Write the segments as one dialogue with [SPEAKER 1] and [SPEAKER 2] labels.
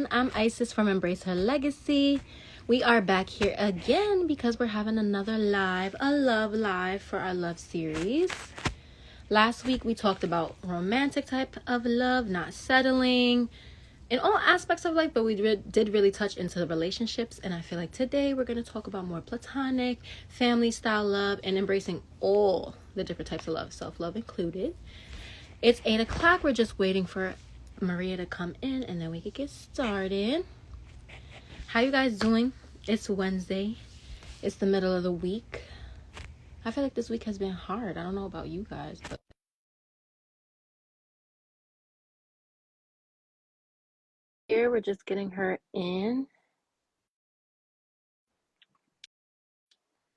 [SPEAKER 1] everyone. I'm Isis from Embrace Her Legacy. We are back here again because we're having another a love live for our love series. Last week we talked about romantic type of love, not settling, in all aspects of life, but we did really touch into the relationships. And I feel like today we're going to talk about more platonic, family style love, and embracing all the different types of love, self-love included. It's 8 o'clock. We're just waiting for Maria to come in and then we could get started. How you guys doing? It's Wednesday. It's the middle of the week. I feel like this week has been hard. I don't know about you guys, but here we're just getting her in.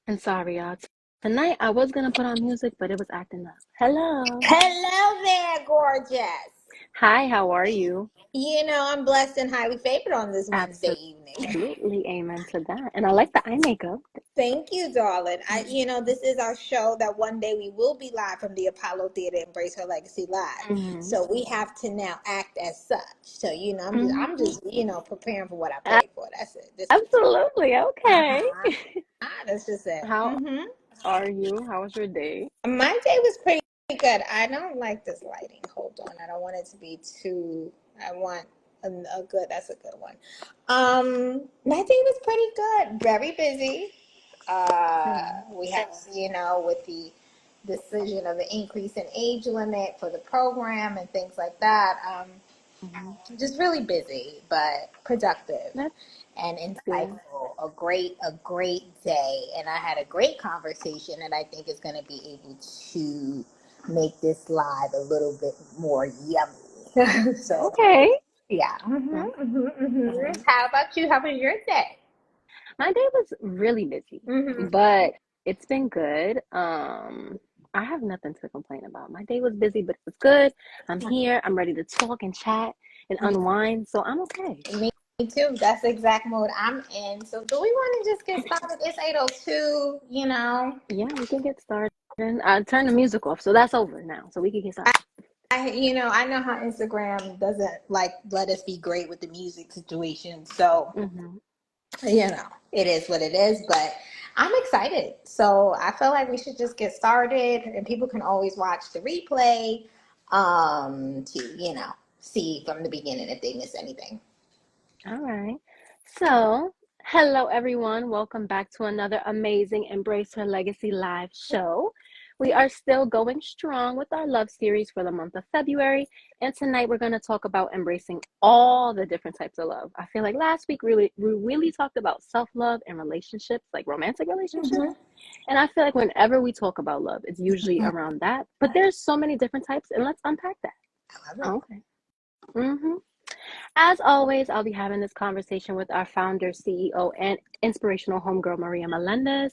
[SPEAKER 1] And sorry, y'all. Tonight I was gonna put on music, but it was acting up. Hello.
[SPEAKER 2] Hello there, gorgeous.
[SPEAKER 1] Hi, how are you?
[SPEAKER 2] You know, I'm blessed and highly favored on this Wednesday evening.
[SPEAKER 1] Absolutely, amen to that. And I like the eye makeup.
[SPEAKER 2] Thank you, darling. This is our show that one day we will be live from the Apollo Theater, Embrace Her Legacy Live.
[SPEAKER 1] Mm-hmm.
[SPEAKER 2] So we have to now act as such. So I'm just preparing for what I prayed for. That's it.
[SPEAKER 1] Absolutely, okay.
[SPEAKER 2] That's just it.
[SPEAKER 1] How are you? How was your day?
[SPEAKER 2] My day was pretty good. I don't like this lighting. Hold on. I don't want it to be too. I want a good. That's a good one. My day was pretty good. Very busy. We have, with the decision of the increase in age limit for the program and things like that. Just really busy, but productive and insightful. A great day, and I had a great conversation, and I think is going to be able to make this live a little bit more yummy. So,
[SPEAKER 1] okay.
[SPEAKER 2] yeah. How about you? How was your day?
[SPEAKER 1] My day was really busy, but it's been good. I have nothing to complain about. My day was busy, but it was good. I'm here. I'm ready to talk and chat and unwind, so I'm okay.
[SPEAKER 2] Me too. That's the exact mode I'm in. So do we want to just get started? It's 8:02,
[SPEAKER 1] Yeah, we can get started. I turned the music off, so that's over now. So we can get started.
[SPEAKER 2] I know how Instagram doesn't let us be great with the music situation. So, it is what it is, but I'm excited. So I feel like we should just get started, and people can always watch the replay to see from the beginning if they miss anything.
[SPEAKER 1] All right. So, hello everyone. Welcome back to another amazing Embrace Her Legacy live show. We are still going strong with our love series for the month of February. And tonight we're going to talk about embracing all the different types of love. I feel like last week we really talked about self-love and relationships, like romantic relationships. And I feel like whenever we talk about love, it's usually around that. But there's so many different types, and let's unpack that.
[SPEAKER 2] I love it.
[SPEAKER 1] Okay. As always, I'll be having this conversation with our founder, CEO, and inspirational homegirl, Maria Melendez.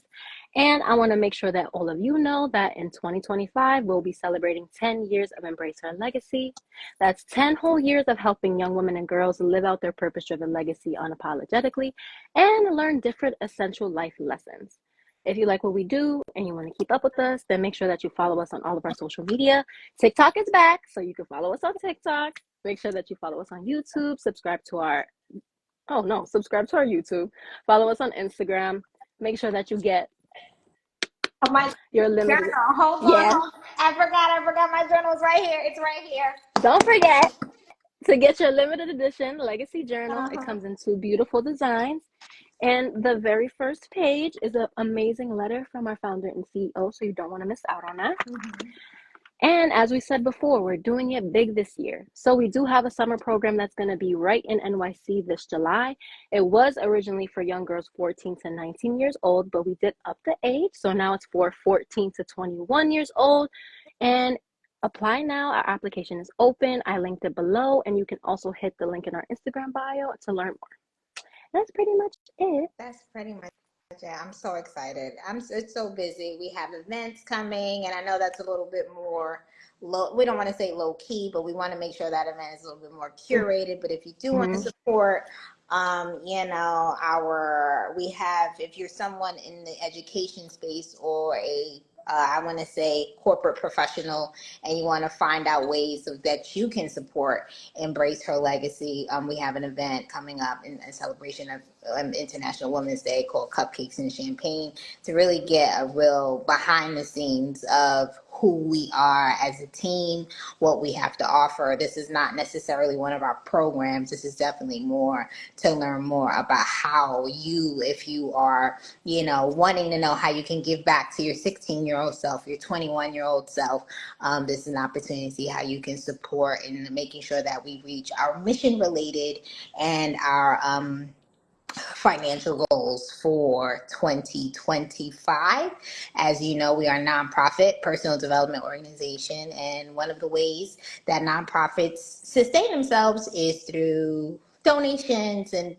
[SPEAKER 1] And I want to make sure that all of you know that in 2025, we'll be celebrating 10 years of Embrace Her Legacy. That's 10 whole years of helping young women and girls live out their purpose-driven legacy unapologetically and learn different essential life lessons. If you like what we do and you want to keep up with us, then make sure that you follow us on all of our social media. TikTok is back, so you can follow us on TikTok. Make sure that you follow us on YouTube. Subscribe to our YouTube. Follow us on Instagram. Make sure that you get your limited
[SPEAKER 2] journal. Hold on. I forgot my journal is right here. It's right here.
[SPEAKER 1] Don't forget to get your limited edition legacy journal. It comes in 2 beautiful designs. And the very first page is an amazing letter from our founder and CEO, so you don't want to miss out on that. And as we said before, we're doing it big this year. So we do have a summer program that's going to be right in NYC this July. It was originally for young girls 14 to 19 years old, but we did up the age. So now it's for 14 to 21 years old. And apply now. Our application is open. I linked it below, and you can also hit the link in our Instagram bio to learn more. That's pretty much it.
[SPEAKER 2] That's pretty much it. I'm so excited. It's so busy. We have events coming, and I know that's a little bit more low. We don't want to say low key, but we want to make sure that event is a little bit more curated. But if you do want to support, if you're someone in the education space or a I want to say corporate professional, and you want to find out ways that you can support Embrace Her Legacy, we have an event coming up in celebration of International Women's Day called Cupcakes and Champagne, to really get a real behind the scenes of who we are as a team, what we have to offer. This is not necessarily one of our programs. This is definitely more to learn more about how you, if you are, wanting to know how you can give back to your 16-year-old self, your 21-year-old self. This is an opportunity to see how you can support in making sure that we reach our mission related and our financial goals for 2025. As you know, we are a nonprofit personal development organization, and one of the ways that nonprofits sustain themselves is through donations and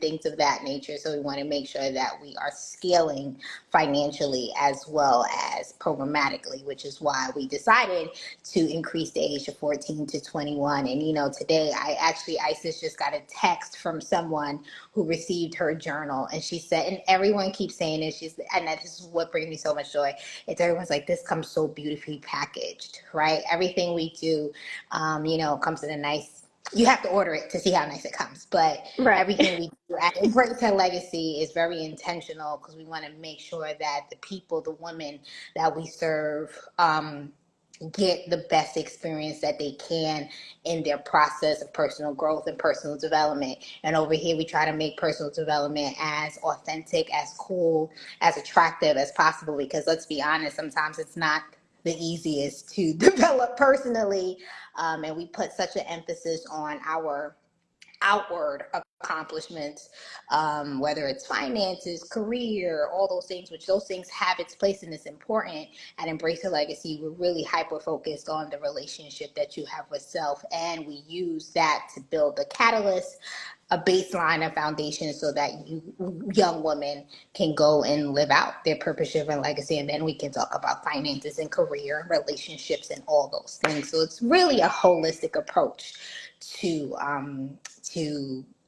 [SPEAKER 2] things of that nature. So we want to make sure that we are scaling financially as well as programmatically, which is why we decided to increase the age of 14 to 21. And today Isis just got a text from someone who received her journal, and she said, and everyone keeps saying it, and this is what brings me so much joy. It's everyone's like, this comes so beautifully packaged, right? Everything we do, comes in a nice, you have to order it to see how nice it comes, but
[SPEAKER 1] Right.
[SPEAKER 2] everything we do at Embrace Her Legacy is very intentional, because we want to make sure that the people, the women that we serve, get the best experience that they can in their process of personal growth and personal development. And over here, we try to make personal development as authentic, as cool, as attractive as possible, because let's be honest, sometimes it's not the easiest to develop personally. And we put such an emphasis on our outward accomplishments, whether it's finances, career, all those things, which those things have its place and it's important. At Embrace Your Legacy, we're really hyper focused on the relationship that you have with self, and we use that to build a catalyst, a baseline, a foundation, so that you young women can go and live out their purpose driven legacy. And then we can talk about finances and career and relationships and all those things. So it's really a holistic approach to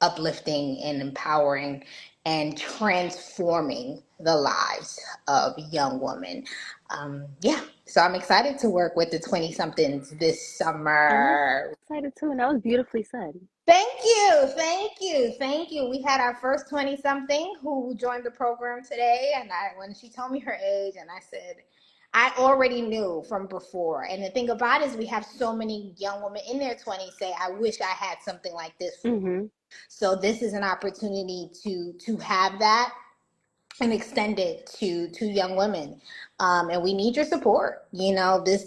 [SPEAKER 2] uplifting and empowering and transforming the lives of young women. Yeah, so I'm excited to work with the 20 somethings this
[SPEAKER 1] I'm
[SPEAKER 2] summer.
[SPEAKER 1] excited too, and that was beautifully said.
[SPEAKER 2] Thank you, thank you, thank you. We had our first 20 something who joined the program today, and when she told me her age, and I said, I already knew from before. And the thing about it is, we have so many young women in their 20s say, I wish I had something like this.
[SPEAKER 1] Mm-hmm.
[SPEAKER 2] So this is an opportunity to have that and extend it to young women, and we need your support. This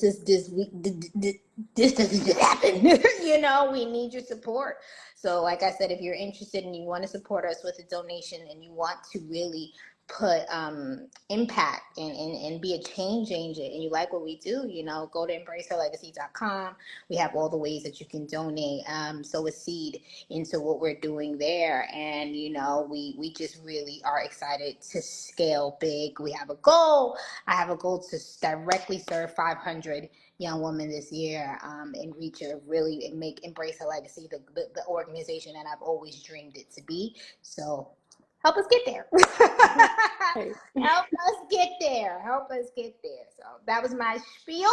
[SPEAKER 2] doesn't just happen. We need your support. So like I said, if you're interested and you want to support us with a donation, and you want to really put impact and be a change agent, and you like what we do, go to embraceherlegacy.com. We have all the ways that you can donate, sow a seed into what we're doing there. And we just really are excited to scale big. We have a goal. I have a goal to directly serve 500 young women this year, and reach a really, and make Embrace Her Legacy the organization that I've always dreamed it to be. So help us get there.
[SPEAKER 1] Right.
[SPEAKER 2] Help us get there. Help us get there. So that was my spiel.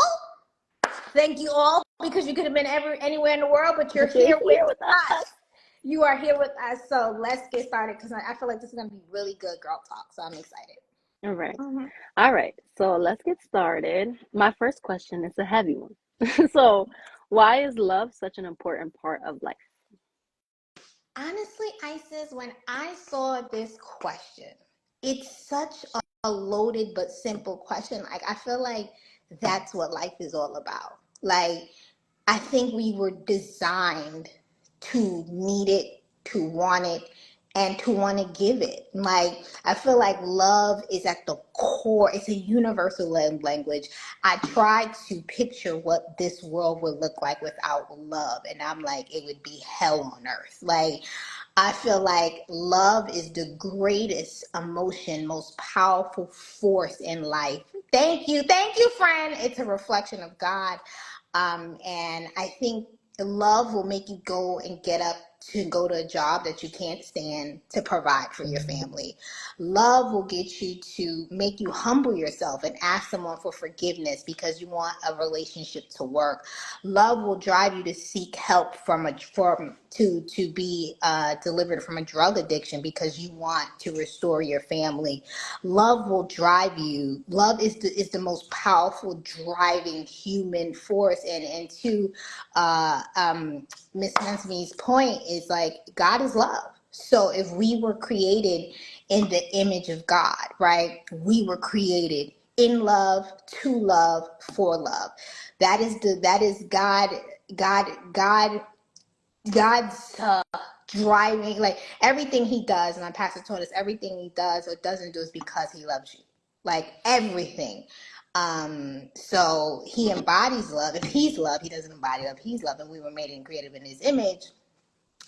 [SPEAKER 2] Thank you all, because you could have been anywhere in the world, but you're
[SPEAKER 1] But you're
[SPEAKER 2] here with
[SPEAKER 1] here with
[SPEAKER 2] us.
[SPEAKER 1] us.
[SPEAKER 2] You are here with us. So let's get started, because I feel like this is going to be really good girl talk. So I'm excited.
[SPEAKER 1] All right.
[SPEAKER 2] Mm-hmm.
[SPEAKER 1] All right. So let's get started. My first question is a heavy one. So, why is love such an important part of life?
[SPEAKER 2] Honestly, Isis, when I saw this question, it's such a loaded but simple question. Like, I feel like that's what life is all about. Like, I think we were designed to need it, to want it, and to want to give it. Like, I feel like love is at the core. It's a universal language. I tried to picture what this world would look like without love, and I'm like, it would be hell on earth. Like, I feel like love is the greatest emotion, most powerful force in life. Thank you, friend. It's a reflection of God. And I think love will make you go and get up to go to a job that you can't stand to provide for your family. Love will get you to make you humble yourself and ask someone for forgiveness because you want a relationship to work. Love will drive you to seek help to be delivered from a drug addiction because you want to restore your family. Love will drive you. Love is the most powerful driving human force. And to Miss Mansme's point is like God is love. So if we were created in the image of God, right? We were created in love, to love, for love. That is God's driving, like everything he does. And my pastor told us everything he does or doesn't do is because he loves you, like everything. So he embodies love. If he's love, he doesn't embody love. He's love, and we were made and created in his image.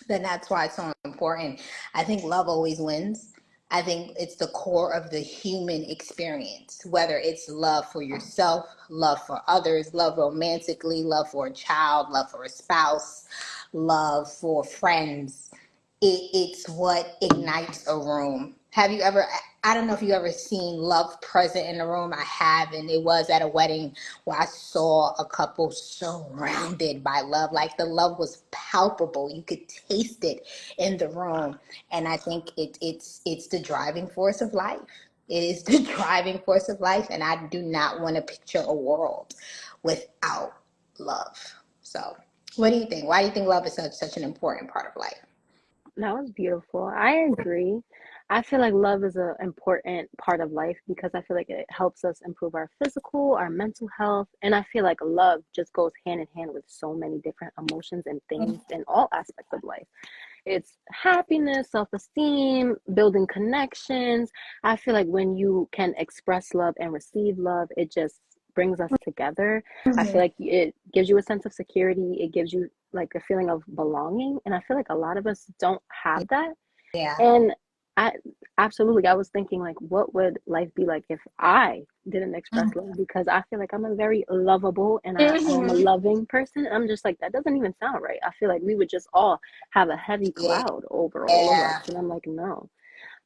[SPEAKER 2] Then that's why it's so important. I think love always wins. I think it's the core of the human experience, whether it's love for yourself, love for others, love romantically, love for a child, love for a spouse, love for friends. It's what ignites a room. Have you ever, I don't know if you ever seen love present in the room. I have, and it was at a wedding where I saw a couple surrounded by love. Like the love was palpable. You could taste it in the room. And I think it's the driving force of life. It is the driving force of life. And I do not want to picture a world without love. So what do you think? Why do you think love is such an important part of life?
[SPEAKER 1] That was beautiful. I agree. I feel like love is an important part of life because I feel like it helps us improve our physical, our mental health. And I feel like love just goes hand in hand with so many different emotions and things in all aspects of life. It's happiness, self-esteem, building connections. I feel like when you can express love and receive love, it just brings us together. I feel
[SPEAKER 2] Mhm.
[SPEAKER 1] like it gives you a sense of security. It gives you like a feeling of belonging. And I feel like a lot of us don't have that.
[SPEAKER 2] Yeah.
[SPEAKER 1] And I absolutely, I was thinking like, what would life be like if I didn't express love? Because I feel like I'm a very lovable and I am a
[SPEAKER 2] Mhm.
[SPEAKER 1] loving person. I'm just like, that doesn't even sound right. I feel like we would just all have a heavy cloud over all of us.
[SPEAKER 2] Yeah.
[SPEAKER 1] And I'm like, no.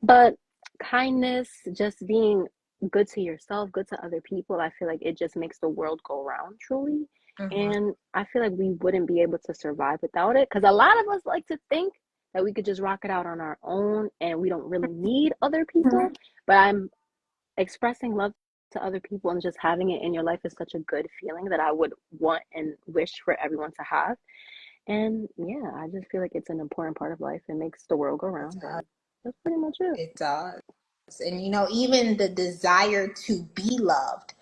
[SPEAKER 1] But kindness, just being good to yourself, good to other people, I feel like it just makes the world go round truly.
[SPEAKER 2] Mhm.
[SPEAKER 1] And I feel like we wouldn't be able to survive without it. Because a lot of us like to think that we could just rock it out on our own and we don't really need other people. But I'm expressing love to other people and just having it in your life is such a good feeling that I would want and wish for everyone to have. And yeah, I just feel like it's an important part of life. It makes the world go
[SPEAKER 2] It
[SPEAKER 1] round,
[SPEAKER 2] does.
[SPEAKER 1] and that's pretty much it.
[SPEAKER 2] It does. And even the desire to be loved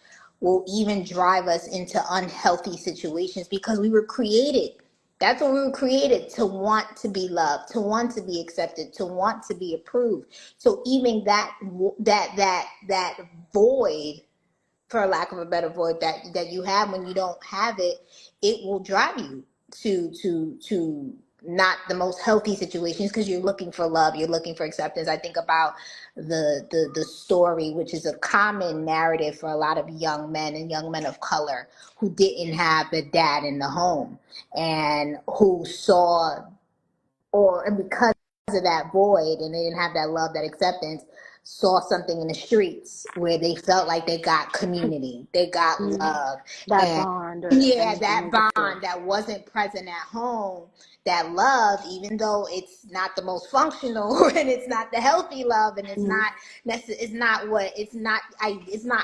[SPEAKER 2] will even drive us into unhealthy situations because we were created. That's what we were created to want to be loved, to want to be accepted, to want to be approved. So even that void, for lack of a better word, that you have when you don't have it, it will drive you to not the most healthy situations because you're looking for love, you're looking for acceptance. I think about the story, which is a common narrative for a lot of young men and young men of color who didn't have the dad in the home and who saw, or and because of that void and they didn't have that love, that acceptance, saw something in the streets where they felt like they got community, they got
[SPEAKER 1] Mm,
[SPEAKER 2] love.
[SPEAKER 1] that
[SPEAKER 2] And
[SPEAKER 1] bond or
[SPEAKER 2] yeah,
[SPEAKER 1] anything
[SPEAKER 2] that
[SPEAKER 1] like that. Yeah.
[SPEAKER 2] bond that wasn't present at home, that love, even though it's not the most functional and it's not the healthy love and it's
[SPEAKER 1] Mm-hmm.
[SPEAKER 2] not it's not what it's not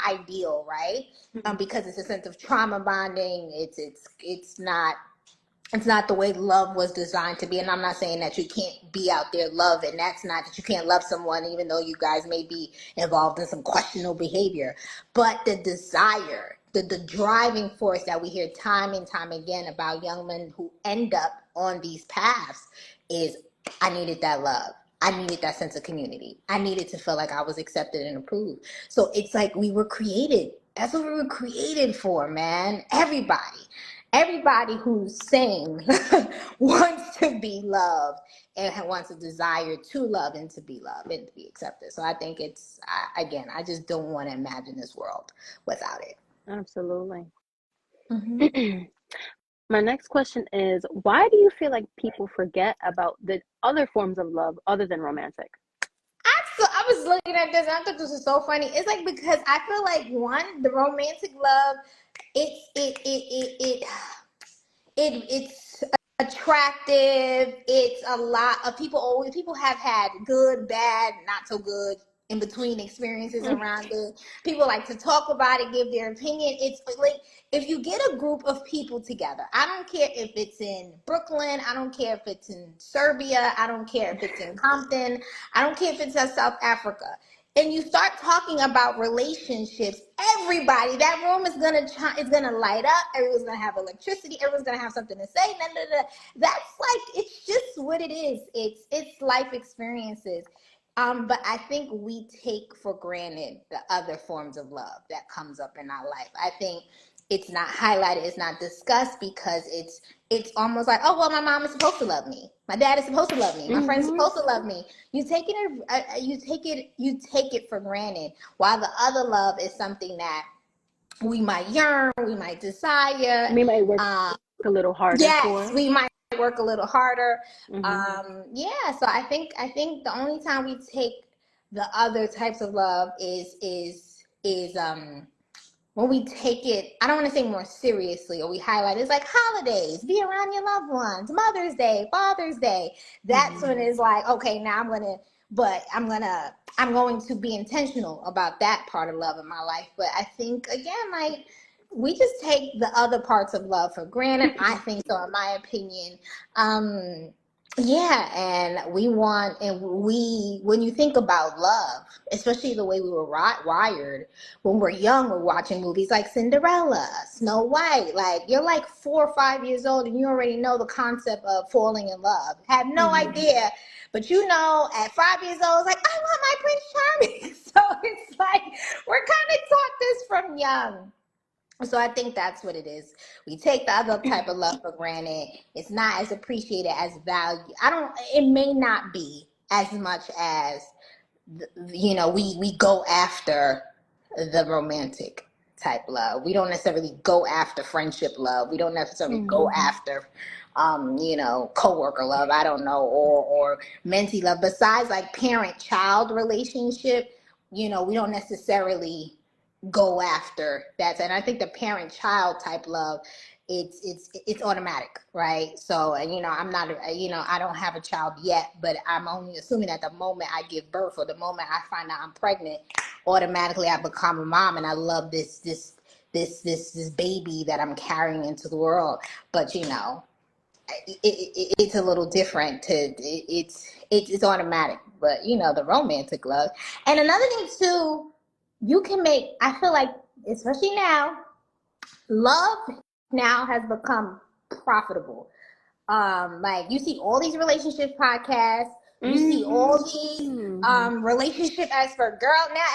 [SPEAKER 2] ideal, right? Because it's a sense of trauma bonding. It's not the way love was designed to be. And I'm not saying that you can't be out there loving. That's not that you can't love someone even though you guys may be involved in some questionable behavior. But the desire, the driving force that we hear time and time again about young men who end up on these paths is, I needed that love. I needed that sense of community. I needed to feel like I was accepted and approved. So it's like we were created. That's what we were created for, man. Everybody who's sane wants to be loved and wants a desire to love and to be loved and to be accepted. So I think again, I just don't want to imagine this world without it.
[SPEAKER 1] Absolutely.
[SPEAKER 2] Mm-hmm.
[SPEAKER 1] My next question is, why do you feel like people forget about the other forms of love other than romantic?
[SPEAKER 2] I was looking at this and I thought this was so funny. It's like because I feel like one, the romantic love, it's it's attractive. It's a lot of people have had good, bad, not so good in between experiences around it. People like to talk about it, give their opinion. It's like if you get a group of people together, I don't care if it's in Brooklyn, I don't care if it's in Serbia, I don't care if it's in Compton, I don't care if it's in South Africa, and you start talking about relationships, everybody, that room is gonna light up. Everyone's gonna have electricity. Everyone's gonna have something to say. Nah, nah, nah. That's like it's just what it is. It's life experiences. But I think we take for granted the other forms of love that comes up in our life. I think it's not highlighted, it's not discussed because it's almost like, oh well, my mom is supposed to love me, my dad is supposed to love me, my friend's
[SPEAKER 1] Mm-hmm.
[SPEAKER 2] supposed to love me. You take it for granted, while the other love is something that we might yearn, we might desire.
[SPEAKER 1] We might work
[SPEAKER 2] um
[SPEAKER 1] a little harder
[SPEAKER 2] yes,
[SPEAKER 1] for.
[SPEAKER 2] we might work a little harder.
[SPEAKER 1] Mm-hmm.
[SPEAKER 2] Yeah, so I think the only time we take the other types of love is when we take it, I don't want to say more seriously, or we highlight it's like holidays, be around your loved ones, Mother's Day, Father's Day. That's
[SPEAKER 1] Mm-hmm.
[SPEAKER 2] when it's like, okay, now I'm going to be intentional about that part of love in my life. But I think again, like we just take the other parts of love for granted. I think so, in my opinion. Um, yeah, and when you think about love, especially the way we were wired when we're young, we're watching movies like Cinderella, Snow White. Like you're like 4 or 5 years old and you already know the concept of falling in love. Have no
[SPEAKER 1] Mm-hmm.
[SPEAKER 2] idea. But you know, at 5 years old, it's like, I want my Prince Charming. So it's like we're kind of taught this from young. So I think that's what it is. We take the other type of love for granted. It's not as appreciated as value. It may not be as much as we go after the romantic type love. We don't necessarily go after friendship love. We don't necessarily go
[SPEAKER 1] Mm-hmm.
[SPEAKER 2] after coworker love. I don't know, or mentee love. Besides like parent child relationship, we don't necessarily go after that. And I think the parent child type love, it's automatic, right? So, and I'm not, I don't have a child yet, but I'm only assuming that the moment I give birth or the moment I find out I'm pregnant, automatically I become a mom, and I love this baby that I'm carrying into the world. But it's a little different it's automatic. But the romantic love. And another thing too, I feel like, especially now, love now has become profitable. Like you see all these relationship podcasts, you see all these
[SPEAKER 1] Mm-hmm.
[SPEAKER 2] relationship expert. Girl, now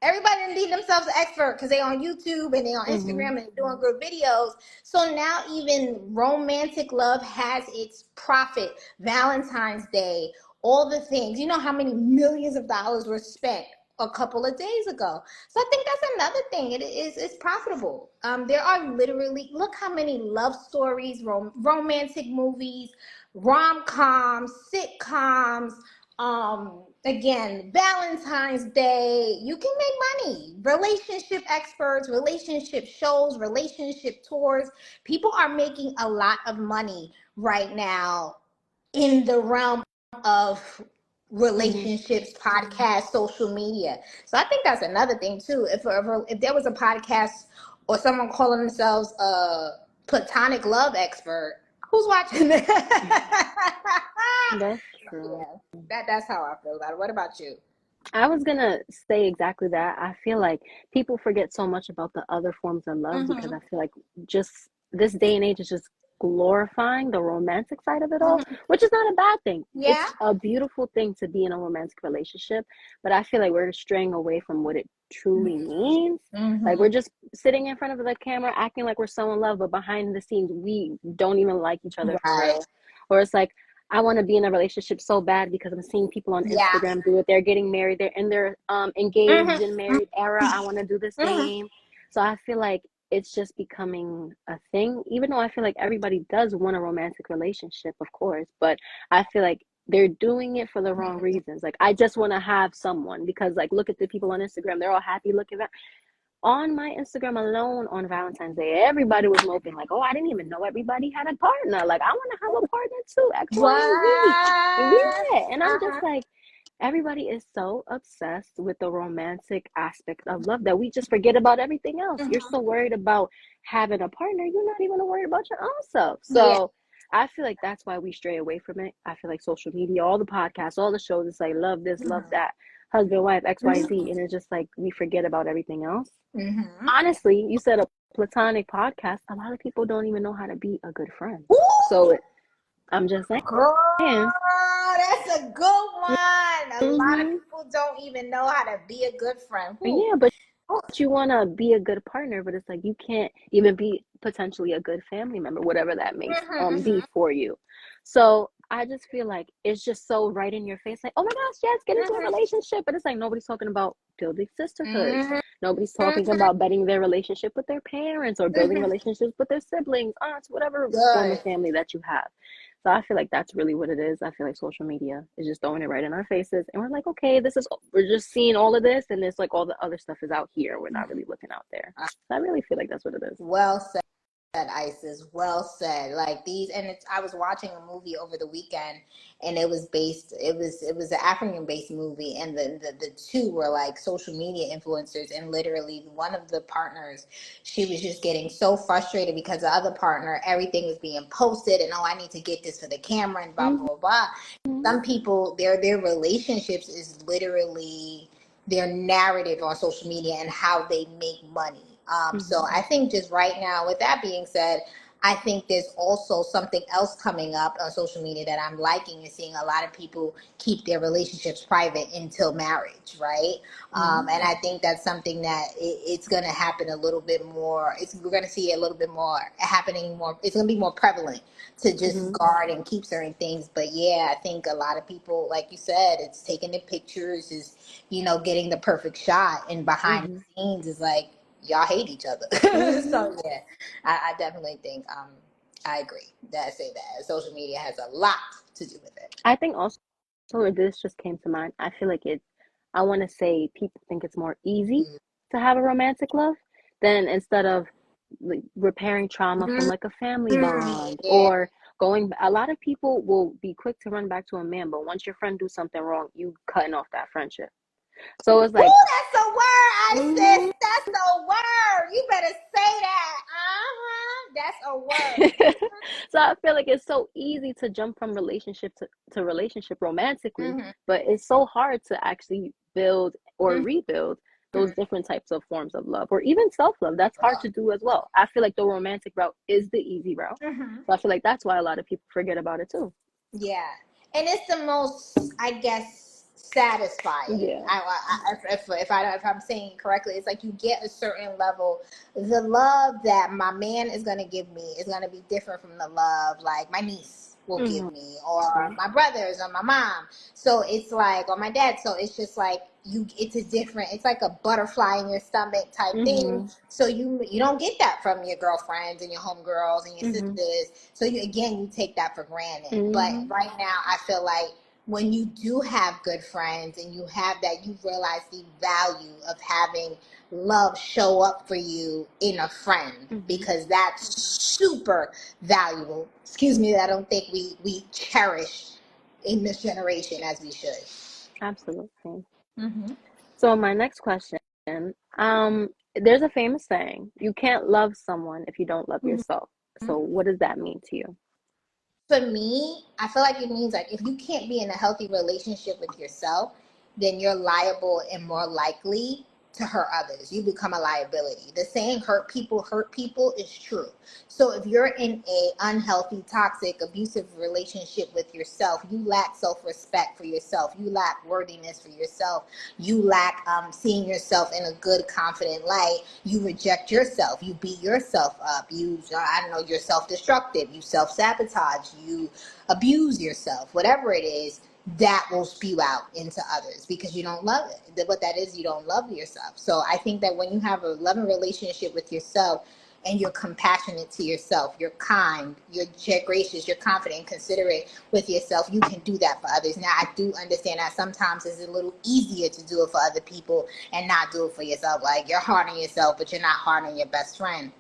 [SPEAKER 2] everybody need themselves an expert because they on YouTube and they on
[SPEAKER 1] Mm-hmm.
[SPEAKER 2] Instagram and they're doing good videos. So now even romantic love has its profit. Valentine's Day, all the things. You know how many millions of dollars were spent a couple of days ago. So I think that's another thing. It's profitable. There are literally, look how many love stories, romantic movies, rom-coms, sitcoms. Again, Valentine's Day. You can make money. Relationship experts, relationship shows, relationship tours. People are making a lot of money right now in the realm of
[SPEAKER 1] Mm-hmm.
[SPEAKER 2] relationships, podcasts, social media. So I think that's another thing too. If there was a podcast or someone calling themselves a platonic love expert, who's watching that?
[SPEAKER 1] That's true.
[SPEAKER 2] Yeah, that's how I feel about it. What about you?
[SPEAKER 1] I was gonna say exactly that. I feel like people forget so much about the other forms of love because
[SPEAKER 2] Mm-hmm.
[SPEAKER 1] I feel like just this day and age is just glorifying the romantic side of it all,
[SPEAKER 2] Mm-hmm.
[SPEAKER 1] which is not a bad thing.
[SPEAKER 2] Yeah.
[SPEAKER 1] It's a beautiful thing to be in a romantic relationship, but I feel like we're straying away from what it truly means. Like
[SPEAKER 2] Mm-hmm.
[SPEAKER 1] we're just sitting in front of the camera acting like we're so in love, but behind the scenes we don't even like each other for
[SPEAKER 2] Right.
[SPEAKER 1] real. Or it's like I want to be in a relationship so bad because I'm seeing people on
[SPEAKER 2] Yeah.
[SPEAKER 1] Instagram do it. They're getting married. They're in their engaged and
[SPEAKER 2] Mm-hmm.
[SPEAKER 1] married era. I want to do the
[SPEAKER 2] Mm-hmm.
[SPEAKER 1] same. So I feel like it's just becoming a thing, even though I feel like everybody does want a romantic relationship, of course, but I feel like they're doing it for the wrong reasons. Like, I just want to have someone because, like, look at the people on Instagram, they're all happy looking. On my Instagram alone on Valentine's Day, everybody was moping like, "Oh, I didn't even know everybody had a partner. Like, I want to have a partner too. X, Y, and Z."
[SPEAKER 2] What?
[SPEAKER 1] Yeah, and I'm just
[SPEAKER 2] Uh-huh.
[SPEAKER 1] like, everybody is so obsessed with the romantic aspect of love that we just forget about everything else. You're
[SPEAKER 2] Mhm.
[SPEAKER 1] so worried about having a partner, you're not even worried about your own self.
[SPEAKER 2] Yeah.
[SPEAKER 1] So I feel like that's why we stray away from it. I feel like social media, all the podcasts, all the shows, it's like love this, love
[SPEAKER 2] Mhm.
[SPEAKER 1] that, husband, wife, X, Y, Z,
[SPEAKER 2] Mhm.
[SPEAKER 1] and it's just like we forget about everything else.
[SPEAKER 2] Mhm.
[SPEAKER 1] Honestly, you said a platonic podcast. A lot of people don't even know how to be a good friend.
[SPEAKER 2] Woo!
[SPEAKER 1] So I'm just
[SPEAKER 2] Girl,
[SPEAKER 1] saying.
[SPEAKER 2] that's a good one. A lot of
[SPEAKER 1] Hmm.
[SPEAKER 2] people don't even know how to be a good friend. Whew.
[SPEAKER 1] Yeah, but you want to be a good partner, but it's like you can't even be potentially a good family member, whatever that may be
[SPEAKER 2] Mhm.
[SPEAKER 1] for you. So I just feel like it's just so right in your face, like, oh my gosh, yes, get into a
[SPEAKER 2] Mhm.
[SPEAKER 1] relationship. But it's like nobody's talking about building sisterhoods.
[SPEAKER 2] Mhm.
[SPEAKER 1] Nobody's talking
[SPEAKER 2] Mhm.
[SPEAKER 1] about betting their relationship with their parents or building
[SPEAKER 2] Mhm.
[SPEAKER 1] relationships with their siblings, aunts, whatever form of
[SPEAKER 2] Good.
[SPEAKER 1] family that you have. So I feel like that's really what it is. I feel like social media is just throwing it right in our faces. And we're like, okay, we're just seeing all of this. And it's like all the other stuff is out here. We're not really looking out there. So I really feel like that's what it is.
[SPEAKER 2] Well said, Isis. Well said. Like these, and I was watching a movie over the weekend, and it was based. It was an African based movie, and the two were like social media influencers, and literally one of the partners, she was just getting so frustrated because the other partner, everything was being posted, and oh, I need to get this for the camera, and blah
[SPEAKER 1] Mm-hmm.
[SPEAKER 2] blah blah. Some people, their relationships is literally their narrative on social media and how they make money. So
[SPEAKER 1] Mm-hmm.
[SPEAKER 2] I think just right now, with that being said, I think there's also something else coming up on social media that I'm liking and seeing a lot of people keep their relationships private until marriage, right? And I think that's something that it's going to happen a little bit more. We're going to see it a little bit more happening more. It's going to be more prevalent to just
[SPEAKER 1] Mm-hmm.
[SPEAKER 2] guard and keep certain things. But yeah, I think a lot of people, like you said, it's taking the pictures, is getting the perfect shot, and behind
[SPEAKER 1] Mm-hmm.
[SPEAKER 2] the scenes is like y'all hate each other.
[SPEAKER 1] Mm-hmm.
[SPEAKER 2] So yeah, I definitely think I agree that I say that social media has a lot to do with it.
[SPEAKER 1] I think also this just came to mind. I feel like I want to say people think it's more easy to have a romantic love than instead of like repairing trauma from like a family
[SPEAKER 2] Mm-hmm.
[SPEAKER 1] bond
[SPEAKER 2] Yeah.
[SPEAKER 1] or going. A lot of people will be quick to run back to a man, but once your friend do something wrong, you cutting off that friendship. So it's like,
[SPEAKER 2] Ooh, that's a word,
[SPEAKER 1] mhm.
[SPEAKER 2] Isis. That's a word. You better say that. That's a word.
[SPEAKER 1] So I feel like it's so easy to jump from relationship to relationship romantically,
[SPEAKER 2] Mm-hmm.
[SPEAKER 1] but it's so hard to actually build or
[SPEAKER 2] Mm-hmm.
[SPEAKER 1] rebuild those different types of forms of love or even self-love. That's hard to do as well. I feel like the romantic route is the easy route.
[SPEAKER 2] Mm-hmm.
[SPEAKER 1] So I feel like that's why a lot of people forget about it too.
[SPEAKER 2] Yeah, and it's the most, I guess, satisfying.
[SPEAKER 1] Yeah.
[SPEAKER 2] If I'm saying it correctly, it's like you get a certain level. The love that my man is gonna give me is gonna be different from the love like my niece will give
[SPEAKER 1] Hmm.
[SPEAKER 2] me, or my brothers, or my mom. So it's like, or my dad. So it's just like it's a different. It's like a butterfly in your stomach type thing.
[SPEAKER 1] Hmm.
[SPEAKER 2] So you don't get that from your girlfriends and your homegirls and your
[SPEAKER 1] Hmm.
[SPEAKER 2] sisters. So you take that for granted. But
[SPEAKER 1] Hmm.
[SPEAKER 2] right now, I feel like when you do have good friends and you have that, you realize the value of having love show up for you in a friend,
[SPEAKER 1] Hmm.
[SPEAKER 2] because that's super valuable. Excuse me, that I don't think we cherish in this generation as we should.
[SPEAKER 1] Absolutely.
[SPEAKER 2] Mm-hmm.
[SPEAKER 1] So my next question, there's a famous saying, you can't love someone if you don't love yourself. So what does that mean to you?
[SPEAKER 2] For me, I feel like it means like if you can't be in a healthy relationship with yourself, then you're liable and more likely to hurt others. You become a liability. The saying hurt people is true. So if you're in a unhealthy, toxic, abusive relationship with yourself, you lack self-respect for yourself. You lack worthiness for yourself. You lack seeing yourself in a good, confident light. You reject yourself. You beat yourself up. I don't know, you're self-destructive. You self-sabotage. You abuse yourself. Whatever it is, that will spew out into others because you don't love it. What that is, you don't love yourself. So I think that when you have a loving relationship with yourself and you're compassionate to yourself, you're kind, you're gracious, you're confident and considerate with yourself, you can do that for others. Now, I do understand that sometimes it's a little easier to do it for other people and not do it for yourself. Like, you're hard on yourself, but you're not hard on your best friend.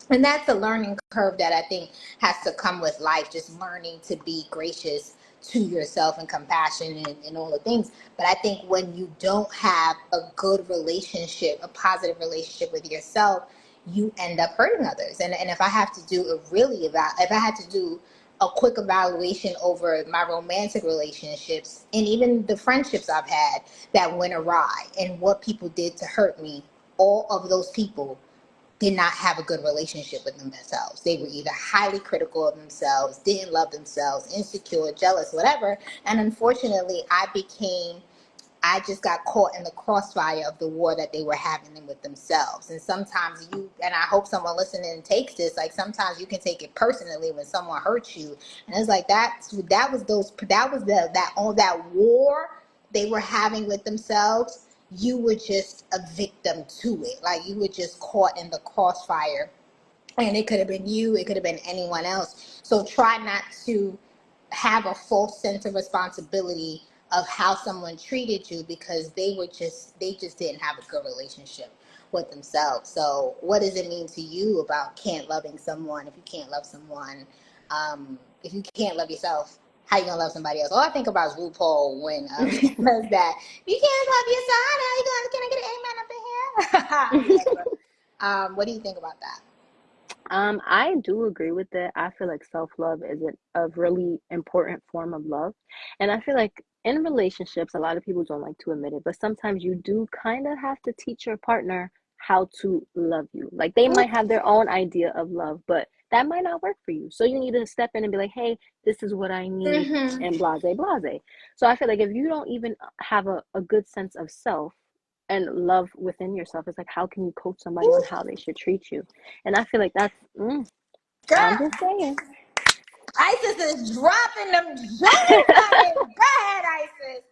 [SPEAKER 2] And that's a learning curve that I think has to come with life, just learning to be gracious to yourself and compassion and all the things. But I think when you don't have a good relationship, a positive relationship with yourself, you end up hurting others. And if I have to do if I had to do a quick evaluation over my romantic relationships and even the friendships I've had that went awry and what people did to hurt me, all of those people did not have a good relationship with themselves. They were either highly critical of themselves, didn't love themselves, insecure, jealous, whatever. And unfortunately, I just got caught in the crossfire of the war that they were having with themselves. And sometimes and I hope someone listening takes this, like sometimes you can take it personally when someone hurts you. And it's like that was all that war they were having with themselves. You were just a victim to it. Like you were just caught in the crossfire. And it could have been you, it could have been anyone else. So try not to have a false sense of responsibility of how someone treated you because they just didn't have a good relationship with themselves. So what does it mean to you about can't loving someone? If you can't love someone, if you can't love yourself, how you gonna love somebody else? All I think about is RuPaul when he says that you can't love yourself. How you gonna? Can I get an amen up in here? Whatever. What do you think about that?
[SPEAKER 1] I do agree with that. I feel like self-love is a really important form of love. And I feel like in relationships, a lot of people don't like to admit it, but sometimes you do kind of have to teach your partner how to love you. Like they might have their own idea of love, but that might not work for you. So you need to step in and be like, hey, this is what I need,
[SPEAKER 2] Mm-hmm.
[SPEAKER 1] and blase, blase. So I feel like if you don't even have a good sense of self and love within yourself, it's like, how can you coach somebody on how they should treat you? And I feel like I'm
[SPEAKER 2] Girl,
[SPEAKER 1] just saying.
[SPEAKER 2] Isis is dropping them jewels, honey. Go ahead, Isis.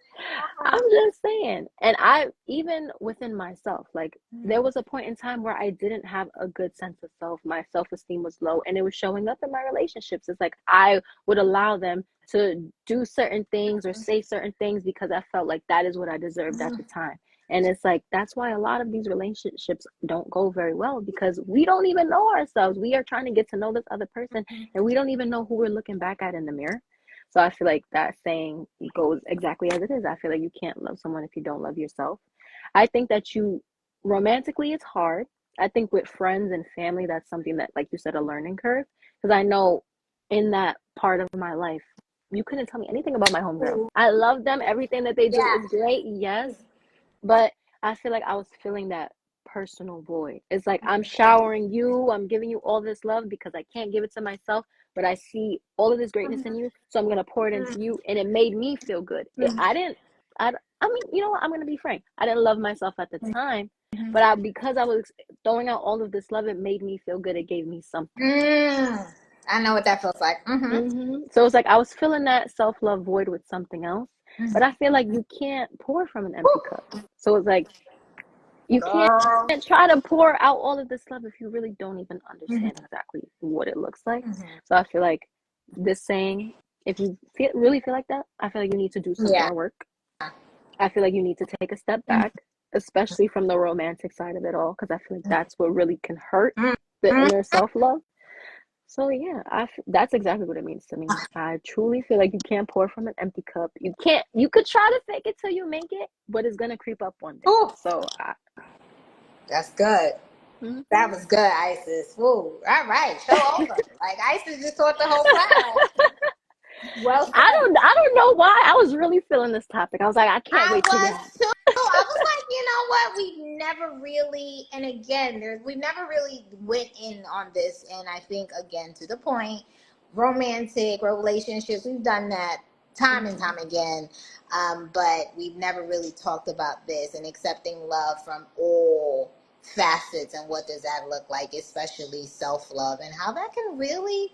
[SPEAKER 1] I'm
[SPEAKER 2] Uh-huh.
[SPEAKER 1] just saying. And I, even within myself, like there was a point in time where I didn't have a good sense of self. My self-esteem was low and it was showing up in my relationships. It's like I would allow them to do certain things or say certain things because I felt like that is what I deserved at the time. And it's like that's why a lot of these relationships don't go very well because we don't even know ourselves. We are trying to get to know this other person and we don't even know who we're looking back at in the mirror. So I feel like that saying goes exactly as it is. I feel like you can't love someone if you don't love yourself. I think that romantically, it's hard. I think with friends and family, that's something that, like you said, a learning curve. Because I know in that part of my life, you couldn't tell me anything about my homegirl.
[SPEAKER 2] Ooh,
[SPEAKER 1] I love them. Everything that they do
[SPEAKER 2] yeah.
[SPEAKER 1] is great. Yes. But I feel like I was feeling that personal void. It's like I'm showering you, I'm giving you all this love because I can't give it to myself, but I see all of this greatness in you, so I'm gonna pour it into you, and it made me feel good. I didn't, I mean, you know what? I'm gonna be frank. I didn't love myself at the time, but because I was throwing out all of this love, it made me feel good. It gave me something.
[SPEAKER 2] I know what that feels like.
[SPEAKER 1] So it's like I was filling that self love void with something else, but I feel like you can't pour from an empty cup. So it's like you can't
[SPEAKER 2] Girl.
[SPEAKER 1] try to pour out all of this love if you really don't even understand exactly what it looks like. So I feel like this saying, if you really feel like that, I feel like you need to do some
[SPEAKER 2] Yeah.
[SPEAKER 1] inner work. I feel like you need to take a step back, especially from the romantic side of it all, because I feel like that's what really can hurt the inner self love. So yeah, that's exactly what it means to me. I truly feel like you can't pour from an empty cup. You can't. You could try to fake it till you make it, but it's gonna creep up one day.
[SPEAKER 2] Ooh,
[SPEAKER 1] So
[SPEAKER 2] that's good. That
[SPEAKER 1] mhm.
[SPEAKER 2] was good, Isis. Ooh, all right. Show over. Like Isis just taught the whole class. Well said.
[SPEAKER 1] I don't know why. I was really feeling this topic. I was like, I can't
[SPEAKER 2] I
[SPEAKER 1] wait till we
[SPEAKER 2] was
[SPEAKER 1] have.
[SPEAKER 2] too. I was like, you know what? We never really, and again, we never really went in on this. And I think, again, to the point, romantic relationships, we've done that time and
[SPEAKER 1] Mhm.
[SPEAKER 2] time again. But we've never really talked about this and accepting love from all facets and what does that look like, especially self love and how that can really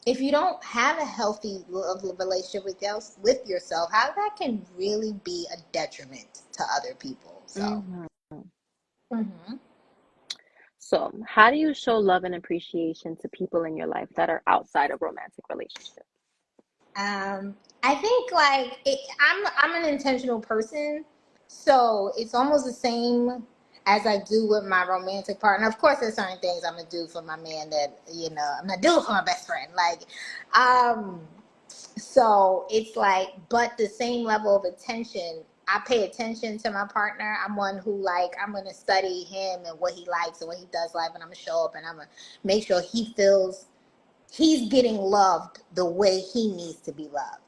[SPEAKER 2] if you don't have a healthy relationship with yourself, how that can really be a detriment to other people. So,
[SPEAKER 1] Hmm.
[SPEAKER 2] hmm
[SPEAKER 1] So, how do you show love and appreciation to people in your life that are outside of romantic relationships?
[SPEAKER 2] I think like I'm an intentional person, so it's almost the same as I do with my romantic partner. Of course, there's certain things I'm gonna do for my man that I'm not doing for my best friend. Um, so it's like, but the same level of attention. I pay attention to my partner. I'm one who like I'm gonna study him and what he likes and what he does like, and I'm gonna show up and I'm gonna make sure he feels he's getting loved the way he needs to be loved.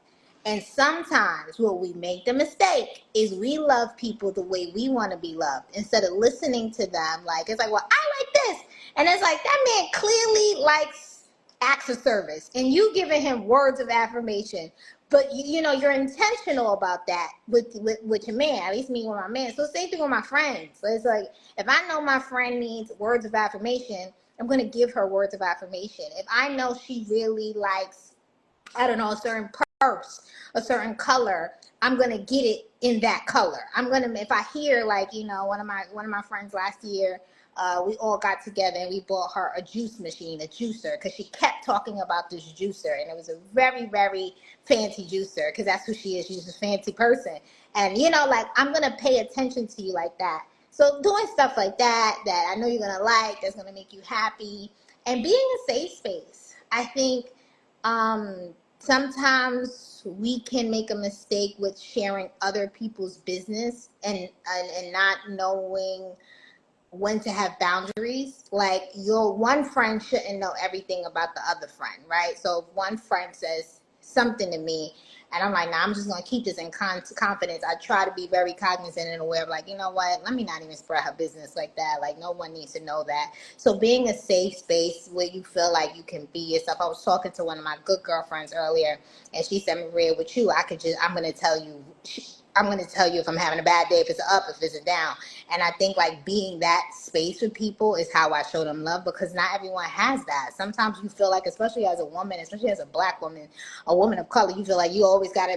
[SPEAKER 2] And sometimes what we make the mistake is we love people the way we want to be loved instead of listening to them. Like, it's like, well, I like this. And it's like, that man clearly likes acts of service and you giving him words of affirmation. But you're intentional about that with your man, at least me with my man. So same thing with my friends. So it's like, if I know my friend needs words of affirmation, I'm going to give her words of affirmation. If I know she really likes, I don't know, a certain purse, a certain color, I'm gonna get it in that color. I'm gonna, if I hear like, one of my friends last year, we all got together and we bought her a juice machine, a juicer, because she kept talking about this juicer, and it was a very, very fancy juicer, because that's who she is. She's a fancy person, and like I'm gonna pay attention to you like that. So doing stuff like that, that I know you're gonna like, that's gonna make you happy, and being a safe space. I think sometimes we can make a mistake with sharing other people's business and not knowing when to have boundaries. Like, your one friend shouldn't know everything about the other friend, right? So if one friend says something to me and I'm like, nah, I'm just gonna keep this in confidence, I try to be very cognizant and aware of, like, you know what, let me not even spread her business like that. Like, no one needs to know that. So being a safe space where you feel like you can be yourself. I was talking to one of my good girlfriends earlier, and she said, Maria, with you, I'm gonna tell you, if I'm having a bad day, if it's up, if it's a down. And I think like being that space with people is how I show them love, because not everyone has that. Sometimes you feel like, especially as a woman, especially as a black woman, a woman of color, you feel like you always got to,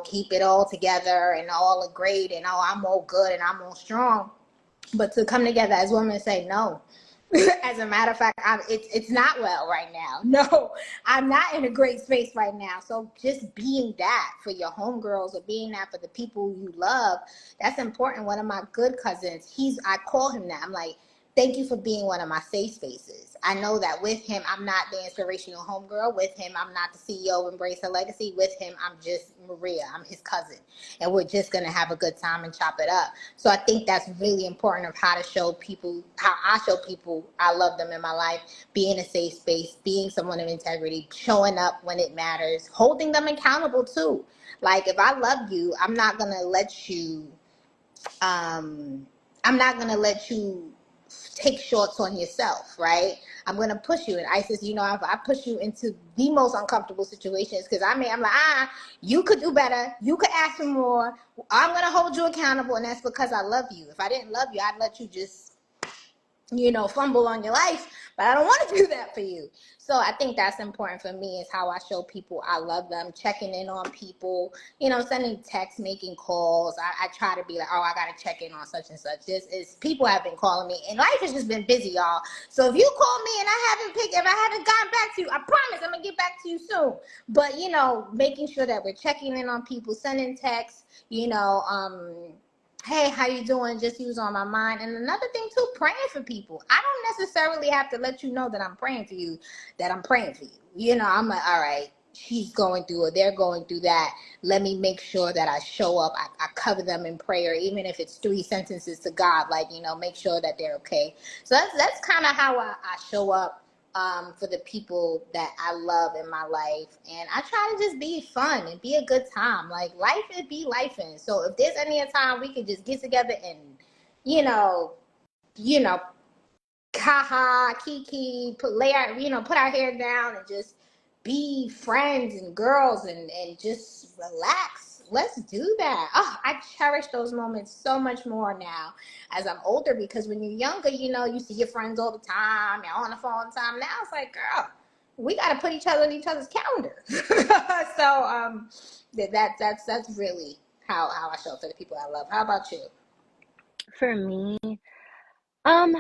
[SPEAKER 2] keep it all together and all great and I'm all good and I'm all strong. But to come together as women and say, no, as a matter of fact, it's not well right now. No, I'm not in a great space right now. So just being that for your homegirls, or being that for the people you love, that's important. One of my good cousins, I call him that. I'm like, thank you for being one of my safe spaces. I know that with him, I'm not the inspirational homegirl. With him, I'm not the CEO of Embrace Her Legacy. With him, I'm just Maria. I'm his cousin. And we're just going to have a good time and chop it up. So I think that's really important, of how to show people, how I show people I love them in my life, being a safe space, being someone of integrity, showing up when it matters, holding them accountable too. Like, if I love you, um, I'm not gonna let you take shorts on yourself, right? I'm gonna push you. And Isis, if I push you into the most uncomfortable situations, because I'm like, you could do better. You could ask for more. I'm gonna hold you accountable, and that's because I love you. If I didn't love you, I'd let you just fumble on your life, but I don't want to do that for you. So I think that's important for me, is how I show people I love them, checking in on people, sending texts, making calls. I try to be like, oh, I got to check in on such and such. This is, people have been calling me, and life has just been busy, y'all. So if you call me and if I haven't gotten back to you, I promise I'm going to get back to you soon. But, making sure that we're checking in on people, sending texts, hey, how you doing? Just use on my mind. And another thing too, praying for people. I don't necessarily have to let you know that I'm praying for you, that I'm praying for you. I'm like, all right, she's going through, or they're going through that. Let me make sure that I show up. I cover them in prayer, even if it's 3 sentences to God, like, make sure that they're okay. So that's kind of how I show up for the people that I love in my life. And I try to just be fun and be a good time. Like, life it be life in. So if there's any time we can just get together and, you know, you know, haha, kiki, put our hair down and just be friends and girls and just relax. Let's do that. Oh, I cherish those moments so much more now as I'm older, because when you're younger, you see your friends all the time, you're on the phone all the time. Now it's like, girl, we got to put each other on each other's calendar. So that's really how I show up for the people I love. How about you?
[SPEAKER 1] For me, um,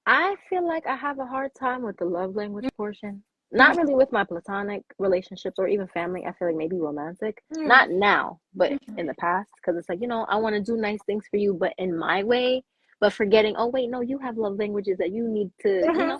[SPEAKER 1] I feel like I have a hard time with the love language portion. Not really with my platonic relationships or even family. I feel like maybe romantic.
[SPEAKER 2] Mm-hmm.
[SPEAKER 1] Not now, but in the past. Because it's like, I want to do nice things for you, but in my way. But forgetting, oh, wait, no, you have love languages that you need to.
[SPEAKER 2] Mm-hmm.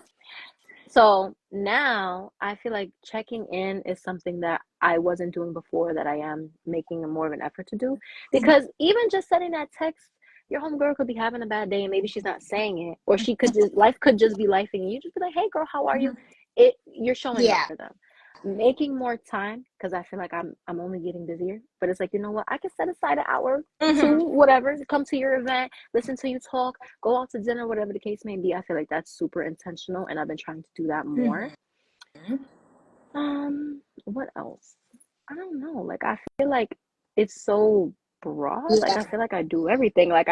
[SPEAKER 1] So now I feel like checking in is something that I wasn't doing before that I am making a more of an effort to do. Because even just sending that text, your homegirl could be having a bad day and maybe she's not saying it, or she could just life could just be lifing and you just be like, hey girl, how are you? You're showing up
[SPEAKER 2] Yeah.
[SPEAKER 1] for them. Making more time because I feel like I'm only getting busier. But it's like, you know what? I can set aside an hour, two,
[SPEAKER 2] Mm-hmm.
[SPEAKER 1] whatever, come to your event, listen to you talk, go out to dinner, whatever the case may be. I feel like that's super intentional and I've been trying to do that more.
[SPEAKER 2] Mm-hmm.
[SPEAKER 1] What else? I don't know. Like I feel like it's so broad. Like I
[SPEAKER 2] Yeah.
[SPEAKER 1] feel like I do everything. Like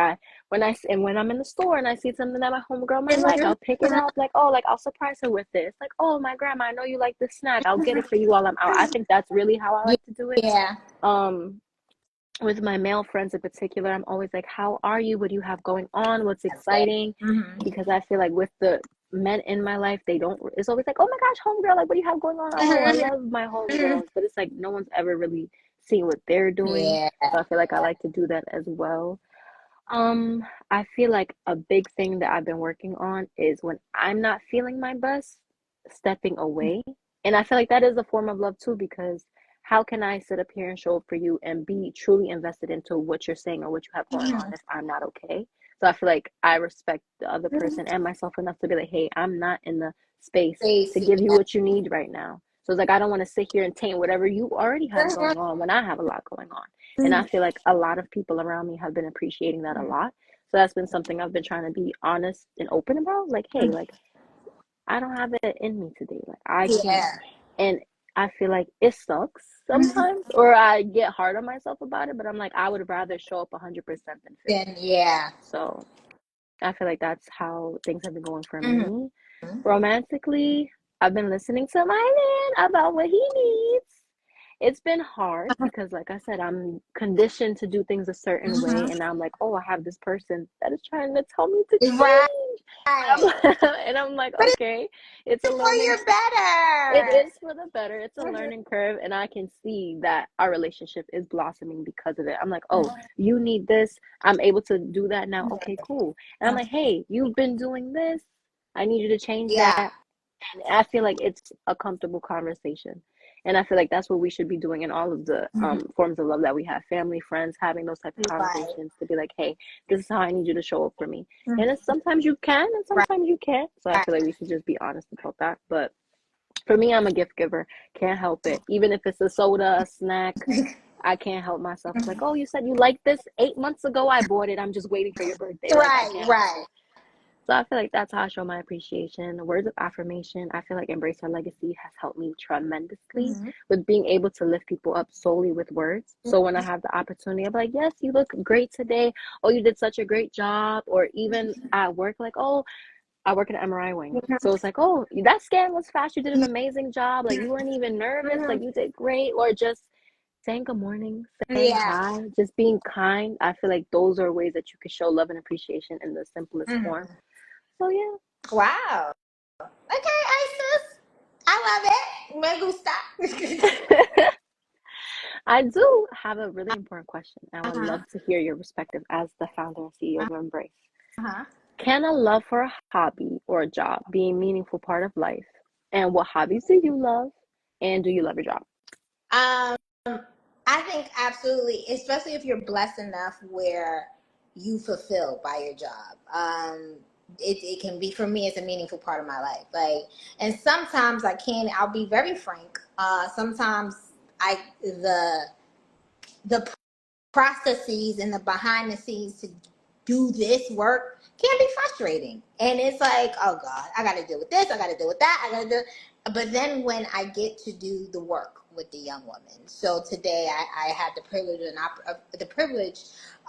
[SPEAKER 1] when I'm in the store and I see something that my homegirl might like,
[SPEAKER 2] Mm-hmm.
[SPEAKER 1] I'll pick it up. Like, oh, like I'll surprise her with this. Like, oh, my grandma, I know you like this snack. I'll get it for you while I'm out. I think that's really how I like to do it.
[SPEAKER 2] Yeah.
[SPEAKER 1] Um, with my male friends in particular, I'm always like, how are you? What do you have going on? What's exciting?
[SPEAKER 2] Mm-hmm.
[SPEAKER 1] Because I feel like with the men in my life, they don't, it's always like, oh my gosh, homegirl, like, what do you have going on? Oh, I
[SPEAKER 2] Mm-hmm.
[SPEAKER 1] love my homegirls. But it's like, no one's ever really seeing what they're doing.
[SPEAKER 2] Yeah.
[SPEAKER 1] So I feel like I like to do that as well. Um, I feel like a big thing that I've been working on is when I'm not feeling my best, stepping away. And I feel like that is a form of love too, because how can I sit up here and show up for you and be truly invested into what you're saying or what you have going on
[SPEAKER 2] Mm-hmm.
[SPEAKER 1] if I'm not okay? So I feel like I respect the other person and myself enough to be like, hey, I'm not in the space to
[SPEAKER 2] Stacy.
[SPEAKER 1] give you what you need right now. So it's like I don't want to sit here and taint whatever you already have going on when I have a lot going on. And I
[SPEAKER 2] Mm-hmm.
[SPEAKER 1] feel like a lot of people around me have been appreciating that a lot. So that's been something I've been trying to be honest and open about. Like, hey, like I don't have it in me today. Like I can't.
[SPEAKER 2] Yeah.
[SPEAKER 1] And I feel like it sucks sometimes, or I get hard on myself about it. But I'm like, I would rather show up 100% than
[SPEAKER 2] Then
[SPEAKER 1] 50.
[SPEAKER 2] yeah.
[SPEAKER 1] So I feel like that's how things have been going for
[SPEAKER 2] Mm-hmm.
[SPEAKER 1] me. Romantically, I've been listening to my man about what he needs. It's been hard because, like I said, I'm conditioned to do things a certain way, and now I'm like, oh, I have this person that is trying to tell me to
[SPEAKER 2] Right.
[SPEAKER 1] change, and I'm like,
[SPEAKER 2] But
[SPEAKER 1] okay, it's a
[SPEAKER 2] it's for
[SPEAKER 1] learning.
[SPEAKER 2] your
[SPEAKER 1] It
[SPEAKER 2] better.
[SPEAKER 1] is for the better. It's a learning curve, and I can see that our relationship is blossoming because of it. I'm like, oh, you need this. I'm able to do that now. Okay, cool. And I'm like, hey, you've been doing this. I need you to change
[SPEAKER 2] Yeah.
[SPEAKER 1] that. And I feel like it's a comfortable conversation. And I feel like that's what we should be doing in all of the forms of love that we have, family, friends, having those type of
[SPEAKER 2] Right.
[SPEAKER 1] conversations to be like, hey, this is how I need you to show up for me. And
[SPEAKER 2] Mhm.
[SPEAKER 1] it's sometimes you can and
[SPEAKER 2] Right.
[SPEAKER 1] sometimes you can't. So I feel like we should just be honest about that. But for me, I'm a gift giver. Can't help it. Even if it's a soda, a snack, I can't help myself. It's like, oh, you said you liked this 8 months ago. I bought it. I'm just waiting for your birthday. Like, I
[SPEAKER 2] Right.
[SPEAKER 1] can't help it.
[SPEAKER 2] Right.
[SPEAKER 1] So I feel like that's how I show my appreciation. The words of affirmation, I feel like Embrace Her Legacy has helped me tremendously
[SPEAKER 2] Mm-hmm.
[SPEAKER 1] with being able to lift people up solely with words. So when I have the opportunity, I'm like, yes, you look great today. Oh, you did such a great job. Or even at work, like, oh, I work in an MRI wing. So it's like, oh, that scan was fast. You did an amazing job. Like, you weren't even nervous. Like, you did great. Or just saying good morning, saying
[SPEAKER 2] Yeah.
[SPEAKER 1] hi, just being kind. I feel like those are ways that you can show love and appreciation in the simplest form.
[SPEAKER 2] Mm-hmm.
[SPEAKER 1] So, yeah.
[SPEAKER 2] Wow. Okay, Isis. I love it. Me gusta.
[SPEAKER 1] I do have a really important question. I would
[SPEAKER 2] Uh-huh.
[SPEAKER 1] love to hear your perspective as the founder and CEO of Embrace.
[SPEAKER 2] Uh-huh.
[SPEAKER 1] Can a love for a hobby or a job be a meaningful part of life? And what hobbies do you love? And do you love your job?
[SPEAKER 2] Um, I think absolutely, especially if you're blessed enough where you fulfill by your job. It can be, for me, it's a meaningful part of my life. Like, and sometimes I'll be very frank. Sometimes the processes and the behind the scenes to do this work can be frustrating. And it's like, oh God, I got to deal with this. I got to deal with that. I got to do. But then when I get to do the work with the young woman, so today I had the privilege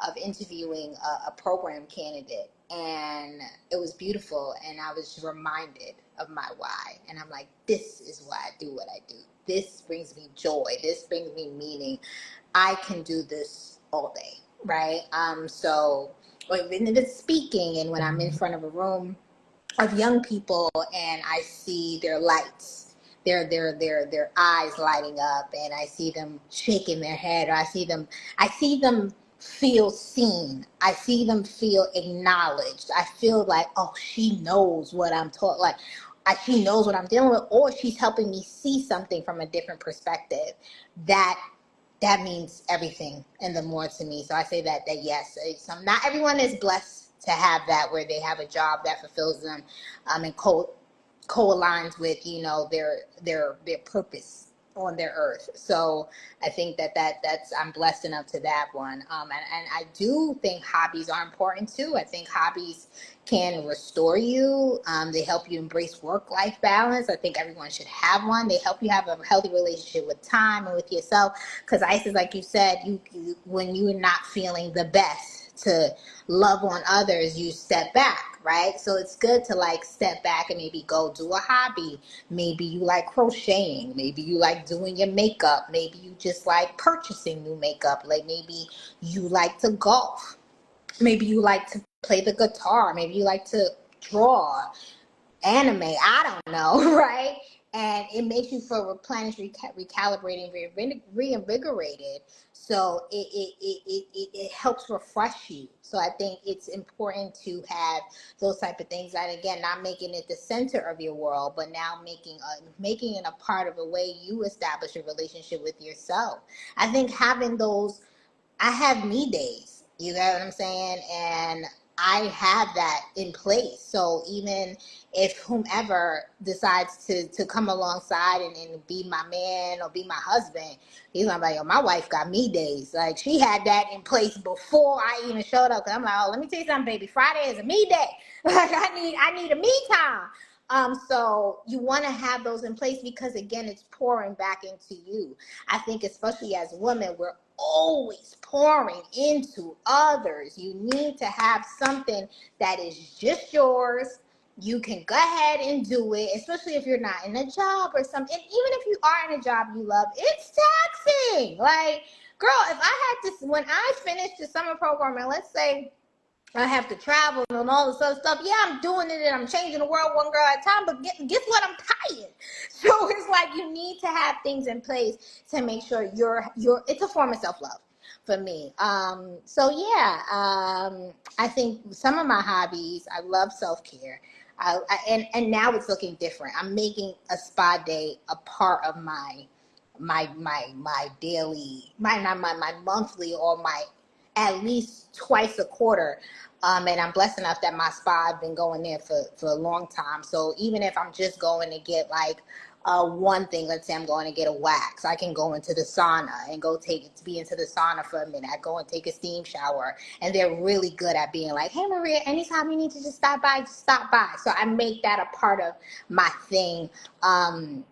[SPEAKER 2] of interviewing a program candidate, and it was beautiful. And I was reminded of my why. And I'm like, this is why I do what I do. This brings me joy. This brings me meaning. I can do this all day, right? So when it's speaking and when I'm in front of a room of young people and I see their lights, their eyes lighting up, and I see them shaking their head, or I see them feel seen. I see them feel acknowledged. I feel like, oh, she knows what I'm talking, like she knows what I'm dealing with, or she's helping me see something from a different perspective. That means everything and the more to me. So I say that yes, not everyone is blessed to have that, where they have a job that fulfills them, and co-aligns with, their purpose on their earth. So I think that's I'm blessed enough to that one. And I do think hobbies are important too. I think hobbies can restore you. They help you embrace work-life balance. I think everyone should have one. They help you have a healthy relationship with time and with yourself. Because Isis, like you said, you when you're not feeling the best to love on others, you step back, right? So it's good to like step back and maybe go do a hobby. Maybe you like crocheting. Maybe you like doing your makeup. Maybe you just like purchasing new makeup. Like maybe you like to golf. Maybe you like to play the guitar. Maybe you like to draw, anime, I don't know, right? And it makes you feel replenished, recalibrating, reinvigorated. So it helps refresh you. So I think it's important to have those type of things. And again, not making it the center of your world, but now making it a part of a way you establish a relationship with yourself. I think having those, I have me days, you know what I'm saying? And I have that in place. So even if whomever decides to come alongside and be my man or be my husband, he's gonna be like, yo, my wife got me days. Like she had that in place before I even showed up. Cause I'm like, oh, let me tell you something, baby. Friday is a me day. Like I need a me time. So you want to have those in place because again, it's pouring back into you. I think especially as women, we're always pouring into others. You need to have something that is just yours. You can go ahead and do it, especially if you're not in a job or something. And even if you are in a job you love, it's taxing. Like, girl, if I had to, when I finished the summer program, and let's say I have to travel and all this other stuff. Yeah, I'm doing it and I'm changing the world one girl at a time. But guess what? I'm tired. So it's like you need to have things in place to make sure you're. It's a form of self-love for me. So yeah, I think some of my hobbies. I love self-care. And now it's looking different. I'm making a spa day a part of my daily, my monthly, or my at least twice a quarter. And I'm blessed enough that my spa, I've been going there for a long time. So even if I'm just going to get like one thing, let's say I'm going to get a wax, I can go into the sauna and be into the sauna for a minute. I go and take a steam shower, and they're really good at being like, hey Maria, anytime you need to just stop by, just stop by. So I make that a part of my thing. I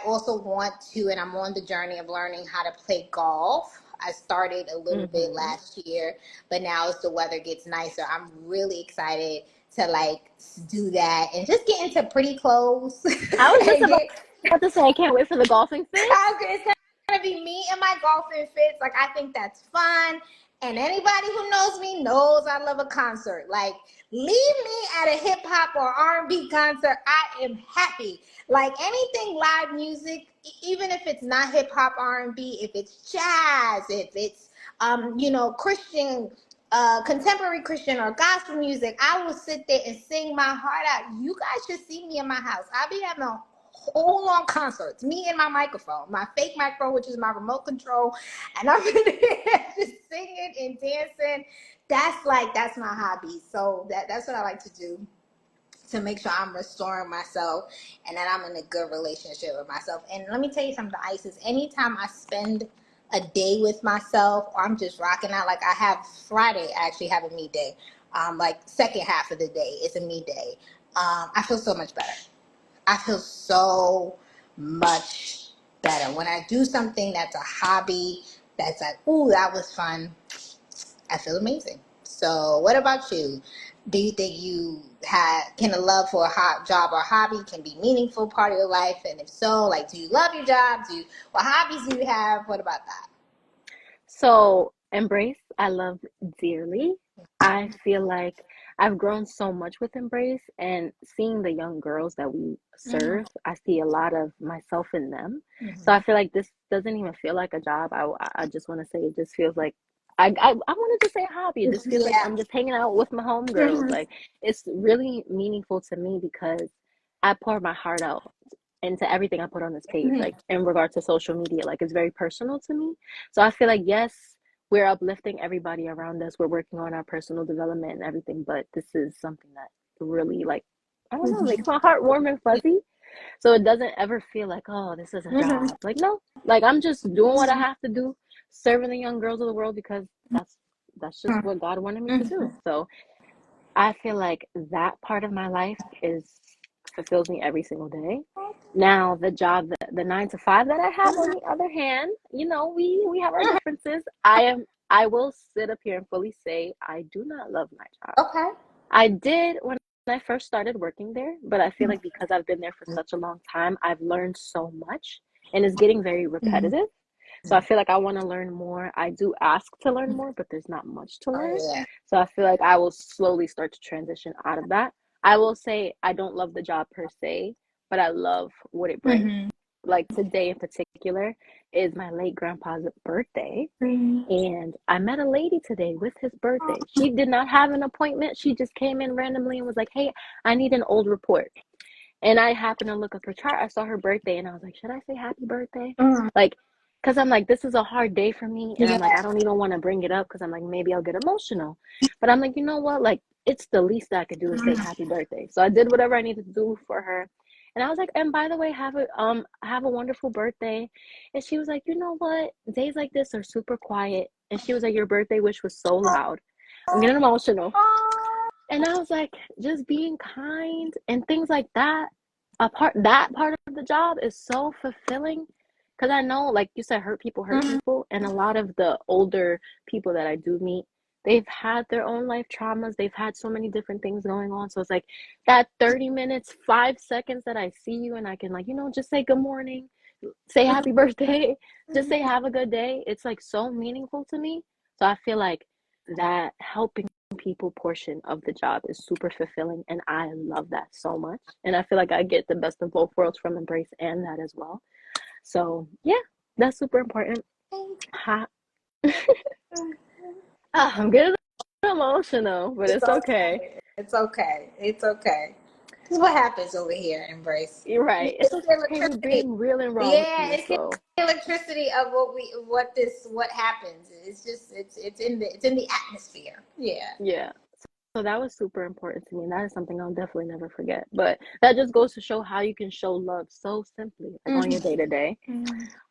[SPEAKER 2] also want to, and I'm on the journey of learning how to play golf. I started a little bit last year, but now as the weather gets nicer, I'm really excited to like do that and just get into pretty clothes
[SPEAKER 1] I was just
[SPEAKER 2] and
[SPEAKER 1] about
[SPEAKER 2] get
[SPEAKER 1] to say I can't wait for the golfing fit.
[SPEAKER 2] it's gonna be me and my golfing fits. Like I think that's fun. And anybody who knows me knows I love a concert. Like leave me at a hip hop or R&B concert, I am happy. Like anything live music, even if it's not hip hop R&B, if it's jazz, if it's Christian, contemporary Christian or gospel music, I will sit there and sing my heart out. You guys should see me in my house. I'll be having a whole long concerts, me and my microphone, my fake microphone, which is my remote control, and I'm in there just singing and dancing. That's my hobby. So that's what I like to do to make sure I'm restoring myself and that I'm in a good relationship with myself. And let me tell you something, Isis, anytime I spend a day with myself or I'm just rocking out, like I have Friday, I actually have a me day. Like second half of the day is a me day. I feel so much better. I feel so much better. When I do something that's a hobby, that's like, ooh, that was fun, I feel amazing. So what about you? Do you think you can a love for a hot job or hobby can be meaningful part of your life? And if so, like, do you love your job? What hobbies do you have? What about that?
[SPEAKER 1] So, Embrace, I love dearly. I feel like I've grown so much with Embrace, and seeing the young girls that we
[SPEAKER 2] Mm-hmm.
[SPEAKER 1] serve, I see a lot of myself in them. So
[SPEAKER 2] Mm-hmm.
[SPEAKER 1] I feel like this doesn't even feel like a job. I just want to say it just feels like I wanted to say a hobby. It just feels like
[SPEAKER 2] Yeah.
[SPEAKER 1] I'm just hanging out with my homegirls.
[SPEAKER 2] Mm-hmm.
[SPEAKER 1] Like it's really meaningful to me because I pour my heart out into everything I put on this page,
[SPEAKER 2] Mm-hmm.
[SPEAKER 1] like in regard to social media. Like it's very personal to me. So I feel like yes, we're uplifting everybody around us. We're working on our personal development and everything, but this is something that really like I don't know, makes my heart warm and fuzzy. So it doesn't ever feel like, oh, this is a
[SPEAKER 2] Mm-hmm.
[SPEAKER 1] job. Like no, like I'm just doing what I have to do, serving the young girls of the world because that's just what God wanted me to
[SPEAKER 2] Mm-hmm.
[SPEAKER 1] do. So I feel like that part of my life is fulfills me every single day. Now the job, the 9 to 5 that I have, on the other hand, we have our differences. I will sit up here and fully say I do not love my job.
[SPEAKER 2] Okay.
[SPEAKER 1] I did when I first started working there, but I feel like because I've been there for such a long time, I've learned so much and it's getting very
[SPEAKER 2] Mm-hmm.
[SPEAKER 1] repetitive. So I feel like I want to learn more. I do ask to learn more, but there's not much to
[SPEAKER 2] Oh
[SPEAKER 1] learn.
[SPEAKER 2] yeah.
[SPEAKER 1] So I feel like I will slowly start to transition out of that. I will say I don't love the job per se, but I love what it brings.
[SPEAKER 2] Mm-hmm.
[SPEAKER 1] Like today in particular is my late grandpa's birthday. And I met a lady today with his birthday. She did not have an appointment. She just came in randomly and was like, hey, I need an old report. And I happened to look up her chart. I saw her birthday and I was like, should I say happy birthday?
[SPEAKER 2] Mm-hmm.
[SPEAKER 1] Like, because I'm like, this is a hard day for me. And I'm like, I
[SPEAKER 2] Yeah.
[SPEAKER 1] don't even want to bring it up because I'm like, maybe I'll get emotional. But I'm like, you know what? Like, it's the least that I could do is say happy birthday. So I did whatever I needed to do for her. And I was like, and by the way, have a wonderful birthday. And she was like, you know what? Days like this are super quiet. And she was like, your birthday wish was so loud. I'm getting emotional.
[SPEAKER 2] Oh.
[SPEAKER 1] And I was like, just being kind and things like that. That part of the job is so fulfilling because I know, like you said, hurt
[SPEAKER 2] Mm-hmm.
[SPEAKER 1] people, and a lot of the older people that I do meet, they've had their own life traumas. They've had so many different things going on. So it's like that 30 minutes, 5 seconds that I see you, and I can like just say good morning, say happy birthday, just say have a good day. It's like so meaningful to me. So I feel like that helping people portion of the job is super fulfilling and I love that so much. And I feel like I get the best of both worlds from Embrace and that as well. So yeah, that's super important. Ha- I'm getting emotional, but
[SPEAKER 2] It's
[SPEAKER 1] it's okay.
[SPEAKER 2] okay. It's okay. It's okay. This is what happens over here, Embrace.
[SPEAKER 1] You're right. It's
[SPEAKER 2] It's the
[SPEAKER 1] okay. We're
[SPEAKER 2] electricity.
[SPEAKER 1] being real and raw with
[SPEAKER 2] Yeah,
[SPEAKER 1] this.
[SPEAKER 2] it's the
[SPEAKER 1] So
[SPEAKER 2] electricity of what happens. It's just it's in the atmosphere. Yeah.
[SPEAKER 1] yeah. So that was super important to me, and that is something I'll definitely never forget. But that just goes to show how you can show love so simply, like on your day to day.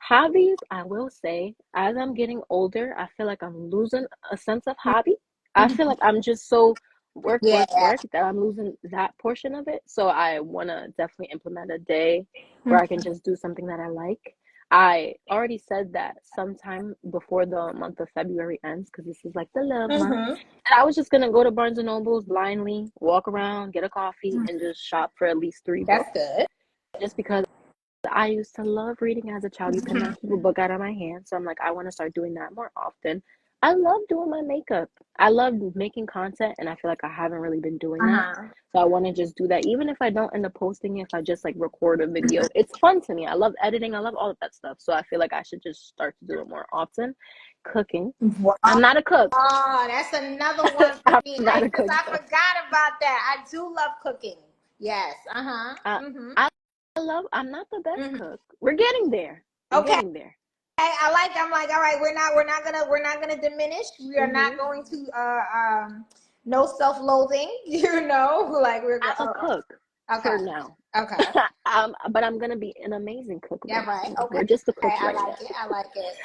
[SPEAKER 1] Hobbies, I will say, as I'm getting older, I feel like I'm losing a sense of hobby. I feel like I'm just so work,
[SPEAKER 2] Yeah.
[SPEAKER 1] work, work that I'm losing that portion of it. So I want to definitely implement a day where I can just do something that I like. I already said that sometime before the month of February ends, because this is like the love month.
[SPEAKER 2] Mm-hmm.
[SPEAKER 1] And I was just gonna go to Barnes and Nobles blindly, walk around, get a coffee, and just shop for at least three
[SPEAKER 2] That's
[SPEAKER 1] books.
[SPEAKER 2] good.
[SPEAKER 1] Just because I used to love reading as a child. You could not keep a book out of my hand. So I'm like, I want to start doing that more often. I love doing my makeup. I love making content, and I feel like I haven't really been doing that.
[SPEAKER 2] Uh-huh.
[SPEAKER 1] So I want to just do that. Even if I don't end up posting it, if I just like record a video, it's fun to me. I love editing. I love all of that stuff. So I feel like I should just start to do it more often. Cooking.
[SPEAKER 2] Wow.
[SPEAKER 1] I'm not a cook.
[SPEAKER 2] That's another one for
[SPEAKER 1] I'm
[SPEAKER 2] me.
[SPEAKER 1] not a
[SPEAKER 2] Because
[SPEAKER 1] cook
[SPEAKER 2] I
[SPEAKER 1] though.
[SPEAKER 2] forgot about that. I do love cooking. Yes. Uh-huh.
[SPEAKER 1] I,
[SPEAKER 2] Mm-hmm.
[SPEAKER 1] I I'm not the best
[SPEAKER 2] Mm-hmm.
[SPEAKER 1] cook. We're getting there. We're
[SPEAKER 2] Okay.
[SPEAKER 1] getting there.
[SPEAKER 2] I'm like, all right, we're not gonna diminish. We are not
[SPEAKER 1] Hmm.
[SPEAKER 2] going to no self-loathing, like we're
[SPEAKER 1] I'm a
[SPEAKER 2] oh,
[SPEAKER 1] cook
[SPEAKER 2] okay.
[SPEAKER 1] for now.
[SPEAKER 2] Okay.
[SPEAKER 1] But I'm gonna be an amazing cook
[SPEAKER 2] Yeah,
[SPEAKER 1] very
[SPEAKER 2] right.
[SPEAKER 1] soon.
[SPEAKER 2] Okay.
[SPEAKER 1] We're just the
[SPEAKER 2] Okay.
[SPEAKER 1] cooks
[SPEAKER 2] I
[SPEAKER 1] right
[SPEAKER 2] like
[SPEAKER 1] now.
[SPEAKER 2] it. I like it.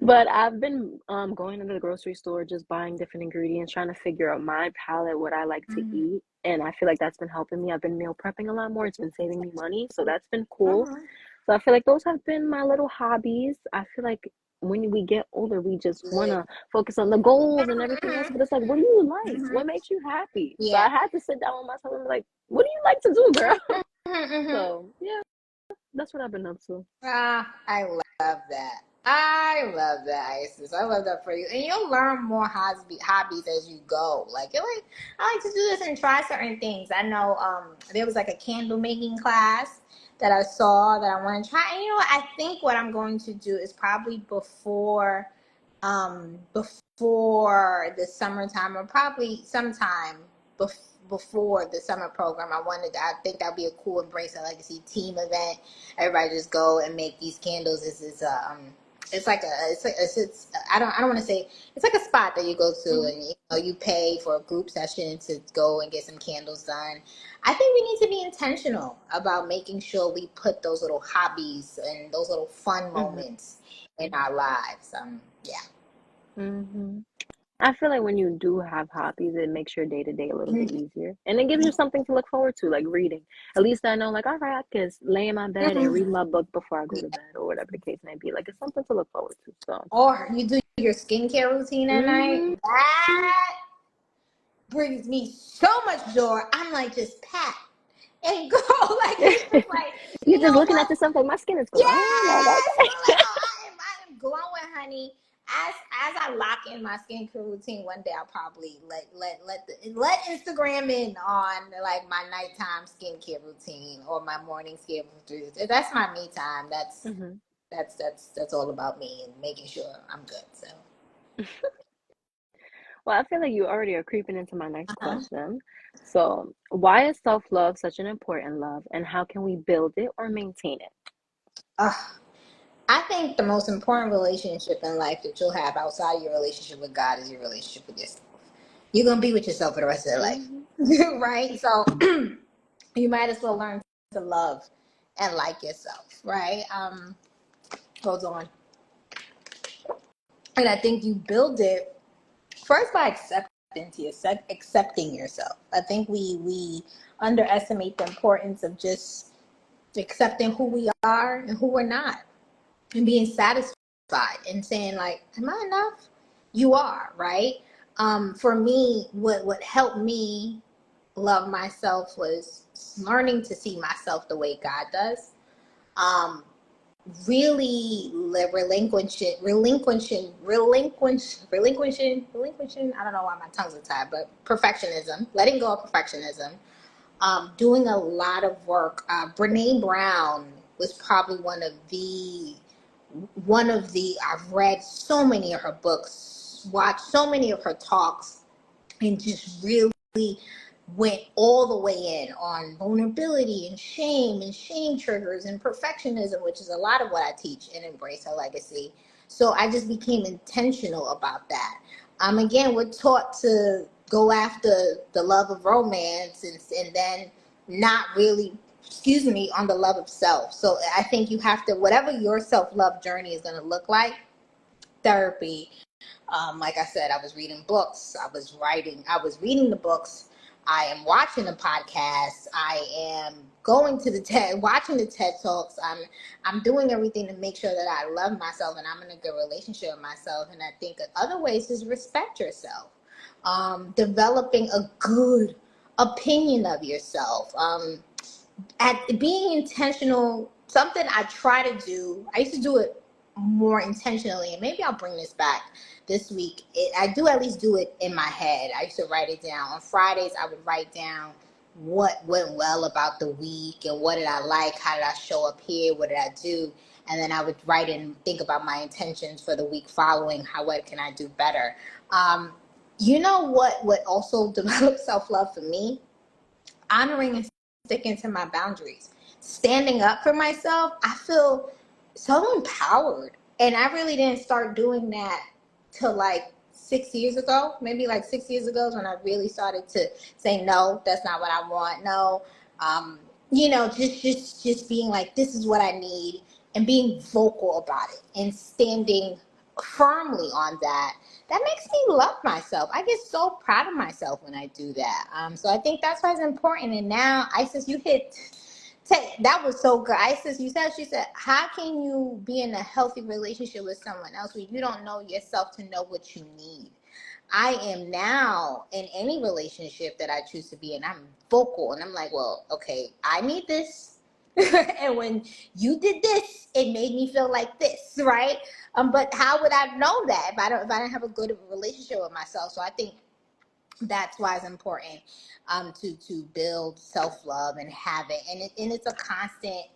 [SPEAKER 1] But I've been going into the grocery store, just buying different ingredients, trying to figure out my palate, what I like to
[SPEAKER 2] Mm-hmm.
[SPEAKER 1] eat. And I feel like that's been helping me. I've been meal prepping a lot more. It's been saving me money. So that's been cool.
[SPEAKER 2] Mm-hmm.
[SPEAKER 1] So I feel like those have been my little hobbies. I feel like when we get older, we just want to focus on the goals and everything else.
[SPEAKER 2] Mhm,
[SPEAKER 1] But it's like, what do you like?
[SPEAKER 2] mhm.
[SPEAKER 1] What makes you happy? So
[SPEAKER 2] Yeah.
[SPEAKER 1] I had to sit down with myself and be like, what do you like to do, girl?
[SPEAKER 2] Mhm.
[SPEAKER 1] So yeah, that's what I've been up to.
[SPEAKER 2] I love that. I love that, Isis. I love that for you. And you'll learn more hobbies as you go. Like you're like, I like to do this and try certain things. I know there was like a candle making class that I saw that I want to try. And you know what? I think what I'm going to do is probably before the summertime, or probably sometime before the summer program. I think that'd be a cool Embrace a Legacy team event. Everybody just go and make these candles. It's like I don't want to say, it's like a spot that you go to,
[SPEAKER 1] Hmm.
[SPEAKER 2] and you pay for a group session to go and get some candles done. I think we need to be intentional about making sure we put those little hobbies and those little fun
[SPEAKER 1] Hmm.
[SPEAKER 2] moments in our lives. Yeah.
[SPEAKER 1] Hmm. I feel like when you do have hobbies, it makes your day to day a little bit
[SPEAKER 2] Mhm.
[SPEAKER 1] easier, and it gives you something to look forward to, like reading. At least I know, like, all right, I can lay in my bed and read my book before I go to bed, or whatever the case may be. Like, it's something to look forward to. So,
[SPEAKER 2] Or you do your skincare routine at night.
[SPEAKER 1] hmm.
[SPEAKER 2] That brings me so much joy. I'm like, just pat and go. Like, it's just like,
[SPEAKER 1] You're
[SPEAKER 2] you
[SPEAKER 1] just
[SPEAKER 2] know
[SPEAKER 1] looking
[SPEAKER 2] what?
[SPEAKER 1] at yourself like my skin is glowing. Like,
[SPEAKER 2] Yes,
[SPEAKER 1] okay.
[SPEAKER 2] you're like, oh, I am glowing, honey. As I lock in my skincare routine, one day I'll probably let Instagram in on like my nighttime skincare routine or my morning skincare routine. That's my me time.
[SPEAKER 1] Hmm.
[SPEAKER 2] That's all about me and making sure I'm good. So.
[SPEAKER 1] Well, I feel like you already are creeping into my next
[SPEAKER 2] Uh-huh.
[SPEAKER 1] question. So, why is self love such an important love, and how can we build it or maintain it?
[SPEAKER 2] I think the most important relationship in life that you'll have outside of your relationship with God is your relationship with yourself. You're gonna be with yourself for the rest of your life,
[SPEAKER 1] Hmm.
[SPEAKER 2] right? So you might as well learn to love and like yourself, right? Hold on. And I think you build it first by accepting yourself. I think we underestimate the importance of just accepting who we are and who we're not, and being satisfied and saying like, am I enough? You are, right? For me, what helped me love myself was learning to see myself the way God does. um really relinquishing, I don't know why my tongues are tied, but perfectionism, letting go of perfectionism. Doing a lot of work. Brene Brown was probably I've read so many of her books, watched so many of her talks, and just really went all the way in on vulnerability and shame triggers and perfectionism, which is a lot of what I teach and Embrace Her Legacy. So I just became intentional about that. Again, we're taught to go after the love of romance, and then not really, excuse me, on the love of self. So I think you have to, whatever your self-love journey is going to look like, therapy. Like I said, I was reading books. I was reading the books. I am watching the podcasts. I am going to watching the TED Talks. I'm doing everything to make sure that I love myself and I'm in a good relationship with myself. And I think other ways is respect yourself. Developing a good opinion of yourself. At being intentional, something I try to do. I used to do it more intentionally, and maybe I'll bring this back this week. I do at least do it in my head. I used to write it down. On Fridays, I would write down what went well about the week and what did I like, how did I show up here, what did I do, and then I would write and think about my intentions for the week following. What can I do better? You know what also develops self-love for me? Honoring and sticking to my boundaries, standing up for myself. I feel so empowered. And I really didn't start doing that till like 6 years ago. Maybe like 6 years ago is when I really started to say, no, that's not what I want. No. Um, just being like, this is what I need, and being vocal about it and standing firmly on that. That makes me love myself. I get so proud of myself when I do that. So I think that's why it's important. And now, Isis, you hit That was so good. Isis, she said, how can you be in a healthy relationship with someone else when you don't know yourself to know what you need? I am now in any relationship that I choose to be in, I'm vocal and I'm like, well, okay, I need this. And when you did this, it made me feel like this, right? But how would I know that if I didn't have a good relationship with myself? So I think that's why it's important to build self-love and have it, and it's a constant.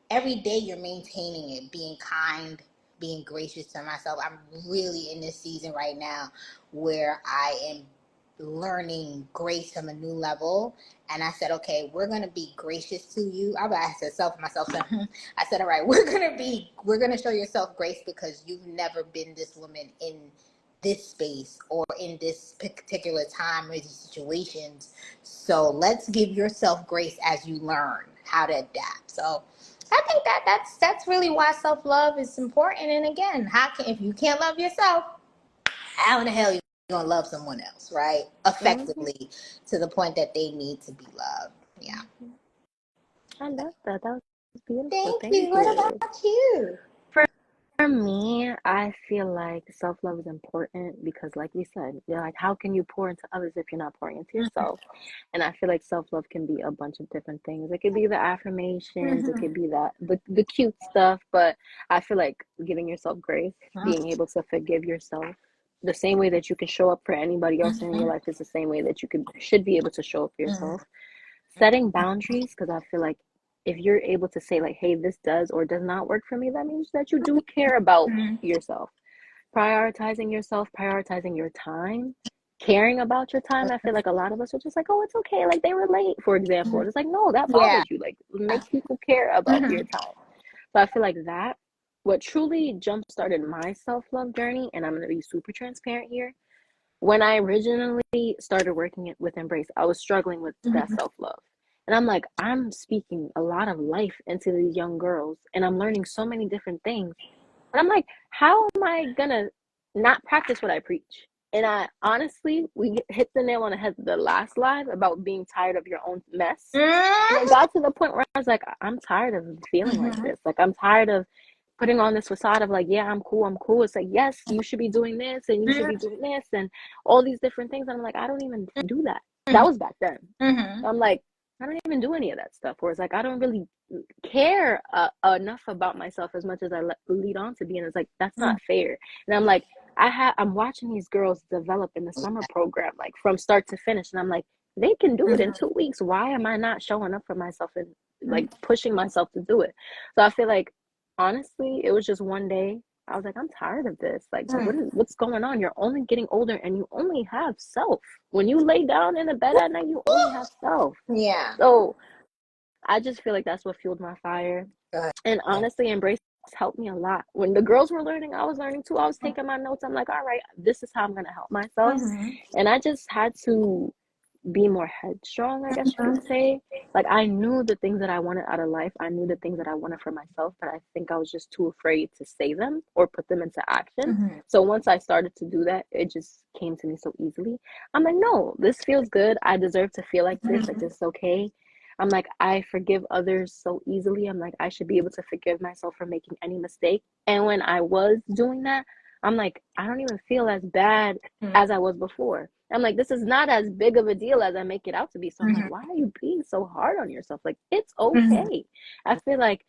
[SPEAKER 2] Every day you're maintaining it, being kind, being gracious to myself. I'm really in this season right now where I am learning grace from a new level, and I said, okay, we're gonna be gracious to you. I said self myself said, I said, all right, we're gonna show yourself grace because you've never been this woman in this space or in this particular time or these situations. So let's give yourself grace as you learn how to adapt. So I think that's really why self-love is important. And again, if you can't love yourself, how in the hell are you gonna love someone else, right?
[SPEAKER 1] Mm-hmm.
[SPEAKER 2] Effectively, to the point that they need to be loved. Yeah.
[SPEAKER 1] I love that. That was beautiful.
[SPEAKER 2] Thank you.
[SPEAKER 1] Thank
[SPEAKER 2] What
[SPEAKER 1] you.
[SPEAKER 2] about you?
[SPEAKER 1] For me, I feel like self love is important because, like we said, you're like, how can you pour into others if you're not pouring into yourself? And I feel like self love can be a bunch of different things. It could be the affirmations, it could
[SPEAKER 2] Mm-hmm.
[SPEAKER 1] be the cute stuff, but I feel like giving yourself grace, being able to forgive yourself, the same way that you can show up for anybody else in your
[SPEAKER 2] Mm-hmm.
[SPEAKER 1] life is the same way that you should be able to show up for yourself. Setting boundaries, because I feel like if you're able to say like, hey, this does or does not work for me, that means that you do care about
[SPEAKER 2] Mm-hmm.
[SPEAKER 1] yourself. Prioritizing yourself, prioritizing your time, caring about your time. I feel like a lot of us are just like, oh, it's okay, like they were late, for example. And it's like, no, that
[SPEAKER 2] Yeah.
[SPEAKER 1] bothers you. Like, make people care about your
[SPEAKER 2] Mm-hmm.
[SPEAKER 1] time. So I feel like that what truly jump started my self-love journey, and I'm going to be super transparent here, when I originally started working with Embrace, I was struggling with that
[SPEAKER 2] Mm-hmm.
[SPEAKER 1] self love. And I'm like, I'm speaking a lot of life into these young girls, and I'm learning so many different things. And I'm like, how am I gonna not practice what I preach? And I honestly, we hit the nail on the head the last live about being tired of your own mess. And I got to the point where I was like, I'm tired of feeling like
[SPEAKER 2] Mm-hmm.
[SPEAKER 1] this. Like, I'm tired of putting on this facade of like, yeah, I'm cool, I'm cool. It's like, yes, you should be doing this and you should be doing this and all these different things. And I'm like, I don't even do that. That was back then.
[SPEAKER 2] Mm-hmm.
[SPEAKER 1] I'm like, I don't even do any of that stuff. Where it's like, I don't really care enough about myself as much as I lead on to be. And it's like, that's not fair. And I'm like, I'm watching these girls develop in the summer program, like from start to finish. And I'm like, they can do it in 2 weeks. Why am I not showing up for myself and like pushing myself to do it? So I feel like, honestly, it was just one day. I was like, I'm tired of this. Like, what's going on? You're only getting older and you only have self. When you lay down in the bed at night, you only have self.
[SPEAKER 2] Yeah.
[SPEAKER 1] So I just feel like that's what fueled my fire.
[SPEAKER 2] Good.
[SPEAKER 1] And honestly, Embrace helped me a lot. When the girls were learning, I was learning too. I was taking my notes. I'm like, all right, this is how I'm going to help myself.
[SPEAKER 2] Mm-hmm.
[SPEAKER 1] And I just had to be more headstrong, I guess you can say. Like, I knew the things that I wanted out of life. I knew the things that I wanted for myself, but I think I was just too afraid to say them or put them into action.
[SPEAKER 2] Mm-hmm.
[SPEAKER 1] So once I started to do that, it just came to me so easily. I'm like, no, this feels good. I deserve to feel like this. Like, this is okay. I'm like, I forgive others so easily. I'm like, I should be able to forgive myself for making any mistake. And when I was doing that, I'm like, I don't even feel as bad as I was before. I'm like, this is not as big of a deal as I make it out to be. So I'm like,
[SPEAKER 2] Mm-hmm.
[SPEAKER 1] why are you being so hard on yourself? Like, it's
[SPEAKER 2] Mm-hmm.
[SPEAKER 1] okay. I feel like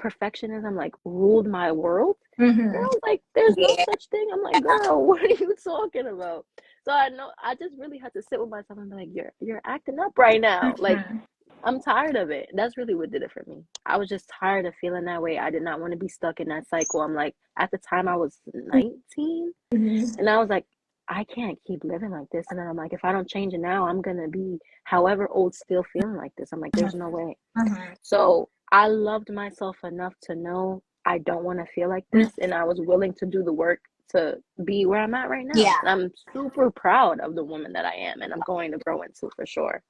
[SPEAKER 1] perfectionism like ruled my world. And I
[SPEAKER 2] Mm-hmm.
[SPEAKER 1] was like, there's no
[SPEAKER 2] Yeah.
[SPEAKER 1] such thing. I'm like, girl, what are you talking about? So I know I just really had to sit with myself and be like, you're acting up right now. Like,
[SPEAKER 2] Mm-hmm.
[SPEAKER 1] I'm tired of it. That's really what did it for me. I was just tired of feeling that way. I did not want to be stuck in that cycle. I'm like, at the time I was 19
[SPEAKER 2] Mm-hmm.
[SPEAKER 1] and I was like, I can't keep living like this. And then I'm like, if I don't change it now, I'm going to be however old still feeling like this. I'm like, there's no way.
[SPEAKER 2] Mm-hmm.
[SPEAKER 1] So I loved myself enough to know I don't want to feel like this. And I was willing to do the work to be where I'm at right now.
[SPEAKER 2] Yeah.
[SPEAKER 1] And I'm super proud of the woman that I am and I'm going to grow into for sure.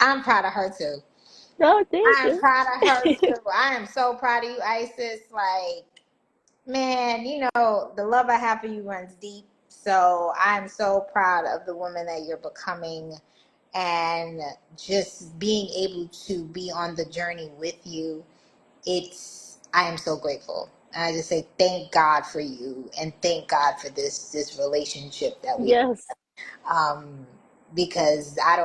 [SPEAKER 2] I'm proud of her too.
[SPEAKER 1] Oh, thank
[SPEAKER 2] I am
[SPEAKER 1] you.
[SPEAKER 2] proud of her too. I am so proud of you, Isis. Like, man, the love I have for you runs deep. So I'm so proud of the woman that you're becoming. and just being able to be on the journey with you. I am so grateful. And I just say thank God for you, and thank God for this relationship that we
[SPEAKER 3] Yes.
[SPEAKER 2] um because I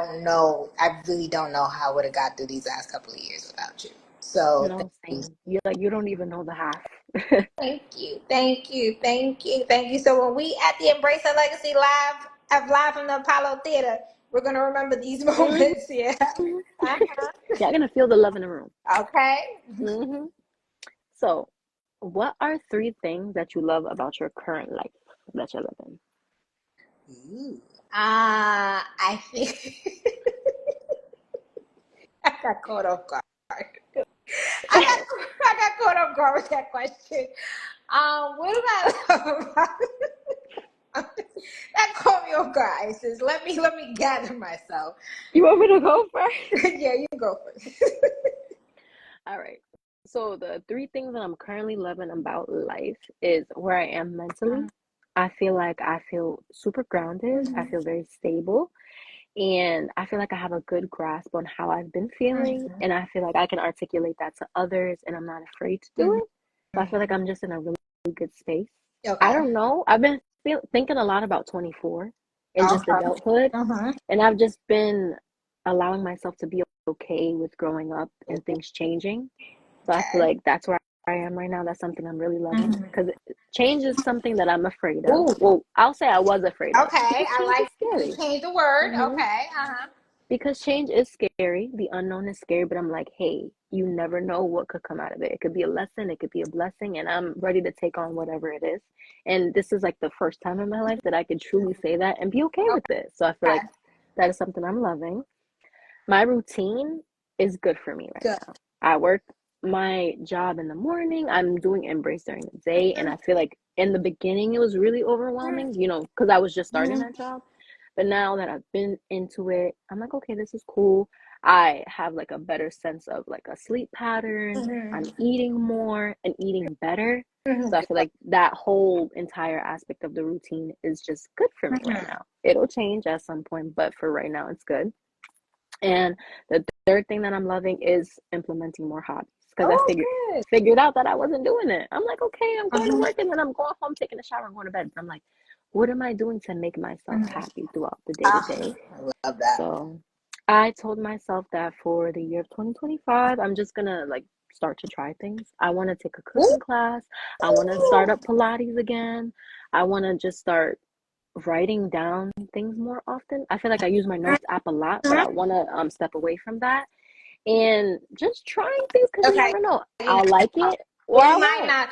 [SPEAKER 2] really don't know how I would have got through these last couple of years without you. So
[SPEAKER 3] No, same. You're like, you don't even know the half.
[SPEAKER 2] thank you, thank you, thank you, thank you. So when we at the Embrace Her Legacy live from the Apollo Theater, we're gonna remember these
[SPEAKER 3] hmm
[SPEAKER 2] moments. Yeah. Uh-huh.
[SPEAKER 3] Y'all gonna feel the love in the room.
[SPEAKER 2] Okay.
[SPEAKER 3] hmm So, what are three things that you love about your current life that you're living?
[SPEAKER 2] Ooh. I think I got caught off guard. I got caught off guard with that question. What do I love about that caught me off guard? Says, let me gather myself.
[SPEAKER 3] You want me to go first?
[SPEAKER 2] Yeah, you go first.
[SPEAKER 3] All right. So, the three things that I'm currently loving about life is where I am mentally. I feel like I feel super grounded. I feel very stable. And I feel like I have a good grasp on how I've been feeling. And I feel like I can articulate that to others and I'm not afraid to do it. So I feel like I'm just in a really good space. I
[SPEAKER 2] Okay.
[SPEAKER 3] don't know. I've been thinking a lot about 24 and just
[SPEAKER 2] Okay.
[SPEAKER 3] adulthood.
[SPEAKER 2] Uh-huh.
[SPEAKER 3] And I've just been allowing myself to be okay with growing up and things changing. So I feel
[SPEAKER 2] Okay.
[SPEAKER 3] like that's where I am right now. That's something I'm really loving because change is something that I'm afraid of.
[SPEAKER 2] Ooh.
[SPEAKER 3] Well, I'll say I was afraid of
[SPEAKER 2] Okay.
[SPEAKER 3] because
[SPEAKER 2] I
[SPEAKER 3] change is
[SPEAKER 2] like you
[SPEAKER 3] scary.
[SPEAKER 2] changed the word.
[SPEAKER 3] hmm
[SPEAKER 2] Okay. Uh-huh.
[SPEAKER 3] Because change is scary. The unknown is scary, but I'm like, hey, you never know what could come out of it. It could be a lesson, it could be a blessing, and I'm ready to take on whatever it is. And this is like the first time in my life that I could truly say that and be okay with it. So I feel like
[SPEAKER 2] Okay.
[SPEAKER 3] that is something I'm loving. My routine is good for me right
[SPEAKER 2] Good.
[SPEAKER 3] now. I work my job in the morning. I'm doing Embrace during the day. And I feel like in the beginning, it was really overwhelming, because I was just starting
[SPEAKER 2] Mm-hmm.
[SPEAKER 3] that job. But now that I've been into it, I'm like, okay, this is cool. I have like a better sense of like a sleep pattern.
[SPEAKER 2] Mm-hmm.
[SPEAKER 3] I'm eating more and eating better. So I feel
[SPEAKER 2] Mm-hmm.
[SPEAKER 3] like that whole entire aspect of the routine is just good for me right
[SPEAKER 2] Mm-hmm.
[SPEAKER 3] now. It'll change at some point, but for right now, it's good. And the third thing that I'm loving is implementing more hobbies because I
[SPEAKER 2] Oh,
[SPEAKER 3] figured out that I wasn't doing it. I'm like, okay, I'm going to
[SPEAKER 2] good.
[SPEAKER 3] work and then I'm going home, taking a shower, and going to bed. But I'm like, what am I doing to make myself
[SPEAKER 2] Mm-hmm.
[SPEAKER 3] happy throughout the day to
[SPEAKER 2] Ah,
[SPEAKER 3] day?
[SPEAKER 2] I love that.
[SPEAKER 3] So I told myself that for the year of 2025, I'm just gonna like start to try things. I want to take a
[SPEAKER 2] Ooh.
[SPEAKER 3] cooking class. I want to start up Pilates again. I want to just start writing down things more often. I feel like I use my notes app a lot, but I want to step away from that and just trying things because you
[SPEAKER 2] Okay.
[SPEAKER 3] never know.
[SPEAKER 2] You
[SPEAKER 3] I'll
[SPEAKER 2] never
[SPEAKER 3] like
[SPEAKER 2] know.
[SPEAKER 3] it
[SPEAKER 2] Or
[SPEAKER 3] or I
[SPEAKER 2] you might
[SPEAKER 3] won't.
[SPEAKER 2] not.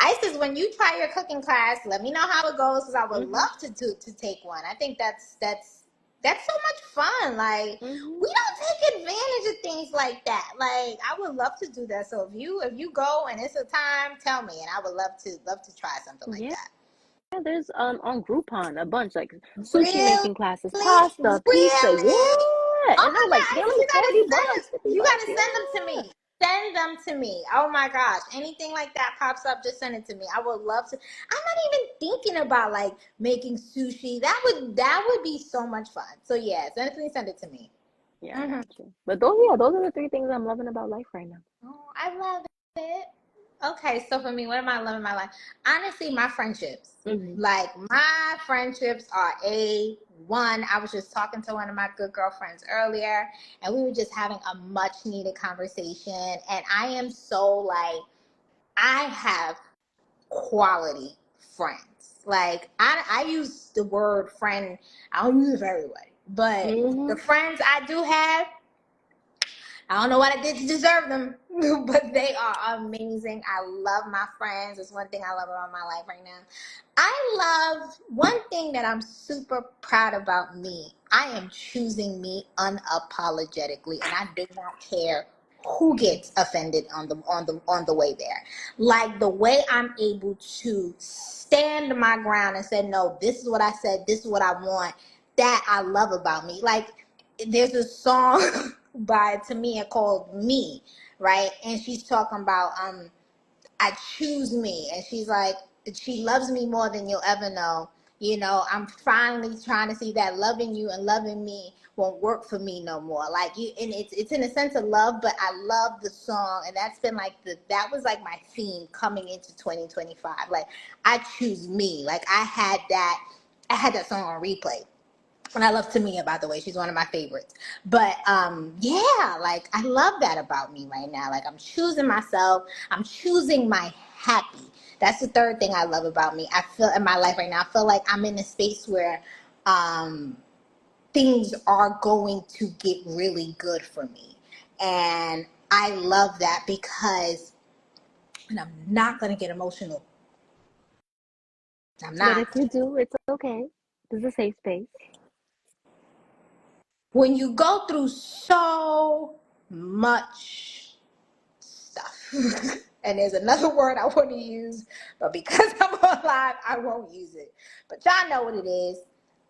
[SPEAKER 2] Isis, when you try your cooking class, let me know how it goes because I would
[SPEAKER 3] Mhm.
[SPEAKER 2] love to take one. I think that's so much fun. Like
[SPEAKER 3] Mhm.
[SPEAKER 2] we don't take advantage of things like that. Like I would love to do that. So if you go and it's a time, tell me, and I would love to try something like
[SPEAKER 3] Yeah,
[SPEAKER 2] that.
[SPEAKER 3] there's on Groupon a bunch like sushi
[SPEAKER 2] Really,
[SPEAKER 3] making classes, pasta, pizza.
[SPEAKER 2] really.
[SPEAKER 3] Yeah,
[SPEAKER 2] Oh
[SPEAKER 3] and they're
[SPEAKER 2] my
[SPEAKER 3] like
[SPEAKER 2] God,
[SPEAKER 3] they're
[SPEAKER 2] Isis,
[SPEAKER 3] like $40, fifty
[SPEAKER 2] you
[SPEAKER 3] bucks.
[SPEAKER 2] gotta send them to
[SPEAKER 3] Yeah.
[SPEAKER 2] me. Send them to me. Oh my gosh. Anything like that pops up, just send it to me. I would love to. I'm not even thinking about like making sushi. That would be so much fun. So yeah, definitely send it to me.
[SPEAKER 3] Yeah, I
[SPEAKER 2] Hmm.
[SPEAKER 3] got you. But those are the three things I'm loving about life right now.
[SPEAKER 2] Oh, I love it. Okay, so for me, what am I loving in my life? Honestly, my friendships.
[SPEAKER 3] Mhm.
[SPEAKER 2] Like my friendships are A1. I was just talking to one of my good girlfriends earlier, and we were just having a much needed conversation. And I am so like I have quality friends. Like I use the word friend. I don't use it for everybody, but the
[SPEAKER 3] Mhm.
[SPEAKER 2] friends I do have, I don't know what I did to deserve them, but they are amazing. I love my friends. It's one thing I love about my life right now. I love one thing that I'm super proud about me. I am choosing me unapologetically, and I do not care who gets offended on the way there. Like the way I'm able to stand my ground and say, no, this is what I said, this is what I want. That I love about me. Like there's a song by Tamia called Me, right? And she's talking about I choose me, and she's like she loves me more than you'll ever know. I'm finally trying to see that loving you and loving me won't work for me no more. Like you, and it's in a sense of love, but I love the song, and that's been like that was like my theme coming into 2025. Like I choose me. Like I had that song on replay. And I love Tamia, by the way. She's one of my favorites. But yeah, like I love that about me right now. Like I'm choosing myself. I'm choosing my happy. That's the third thing I love about me. I feel in my life right now, I feel like I'm in a space where um, things are going to get really good for me. And I love that because, and I'm not going to get emotional. I'm
[SPEAKER 3] But
[SPEAKER 2] not.
[SPEAKER 3] if you do, it's okay. This is a safe space.
[SPEAKER 2] When you go through so much stuff. And there's another word I want to use, but because I'm alive, I won't use it. But y'all know what it is.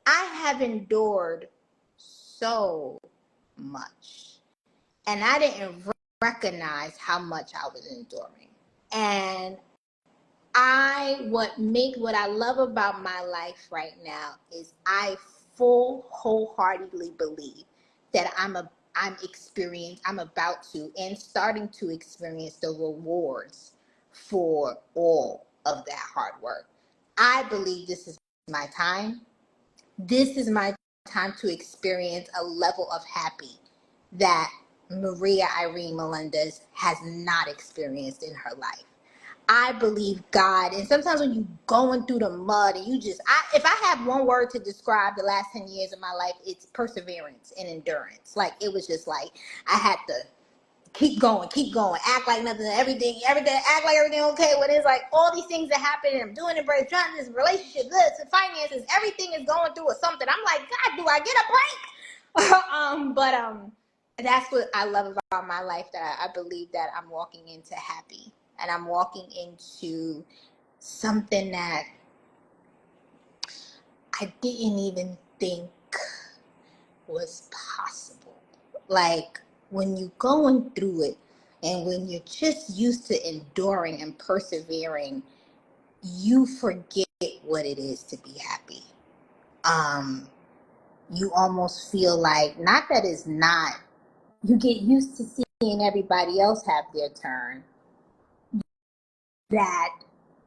[SPEAKER 2] I have endured so much, and I didn't recognize how much I was enduring. And what I love about my life right now is I wholeheartedly believe that I'm about to and starting to experience the rewards for all of that hard work. I believe this is my time. This is my time to experience a level of happy that Maria Irene Melendez has not experienced in her life. I believe God. And sometimes when you going through the mud and if I have one word to describe the last 10 years of my life, it's perseverance and endurance. Like it was just like I had to keep going, act like nothing, everything, act like everything okay. When it's like all these things that happen and I'm doing it, but trying this relationship, this, and finances, everything is going through or something. I'm like, God, do I get a break? But that's what I love about my life, that I believe that I'm walking into happy, and I'm walking into something that I didn't even think was possible. Like when you're going through it and when you're just used to enduring and persevering, you forget what it is to be happy. You almost feel like, not that it's not, you get used to seeing everybody else have their turn. That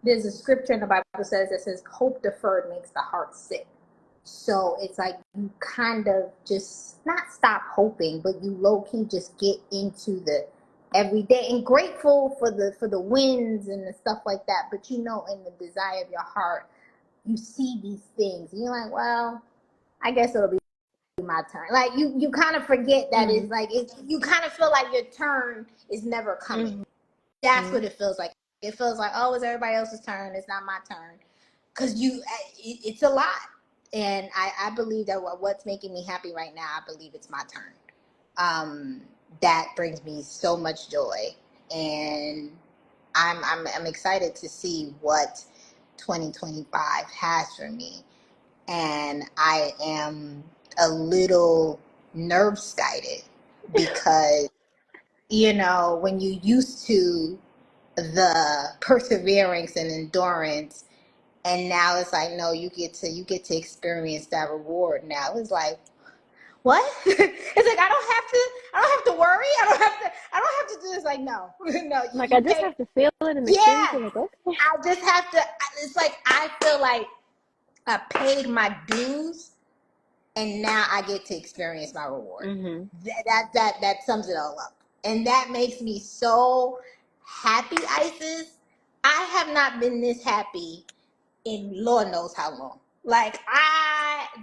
[SPEAKER 2] there's a scripture in the Bible that says hope deferred makes the heart sick. So it's like you kind of just not stop hoping, but you low key just get into the everyday and grateful for the wins and the stuff like that. But in the desire of your heart, you see these things and you're like, well, I guess it'll be my turn. Like you kind of forget that
[SPEAKER 3] Mm-hmm.
[SPEAKER 2] it's like you kind of feel like your turn is never coming. That's what it feels like. It feels like, oh, it's everybody else's turn. It's not my turn. Because it's a lot. And I believe that what's making me happy right now, I believe it's my turn. That brings me so much joy. And I'm excited to see what 2025 has for me. And I am a little nerve skited because, when you used to the perseverance and endurance, and now it's like, no, you get to experience that reward. Now it's like, what? It's like I don't have to worry. I don't have to do this. Like, no. No,
[SPEAKER 3] Like
[SPEAKER 2] you
[SPEAKER 3] I just
[SPEAKER 2] pay.
[SPEAKER 3] have to feel it and experience
[SPEAKER 2] Yeah,
[SPEAKER 3] it. Like okay.
[SPEAKER 2] I just have to. It's like I feel like I paid my dues, and now I get to experience my reward.
[SPEAKER 3] Mm-hmm.
[SPEAKER 2] That sums it all up, and that makes me so happy. Isis, I have not been this happy in Lord knows how long. Like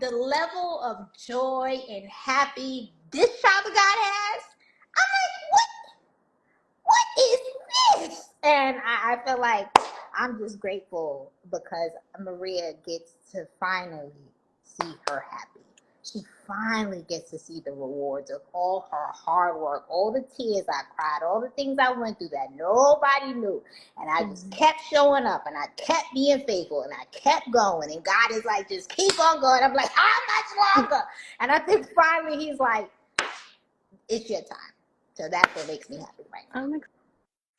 [SPEAKER 2] the level of joy and happy this child of God has, I'm like, what is this? And I feel like I'm just grateful because Maria gets to finally see her happy. She finally gets to see the rewards of all her hard work, all the tears I cried, all the things I went through that nobody knew. And I just
[SPEAKER 3] Mm-hmm.
[SPEAKER 2] kept showing up and I kept being faithful and I kept going. And God is like, just keep on going. I'm like, how much longer? And I think finally he's like, it's your time. So that's what makes me happy right now.
[SPEAKER 3] I'm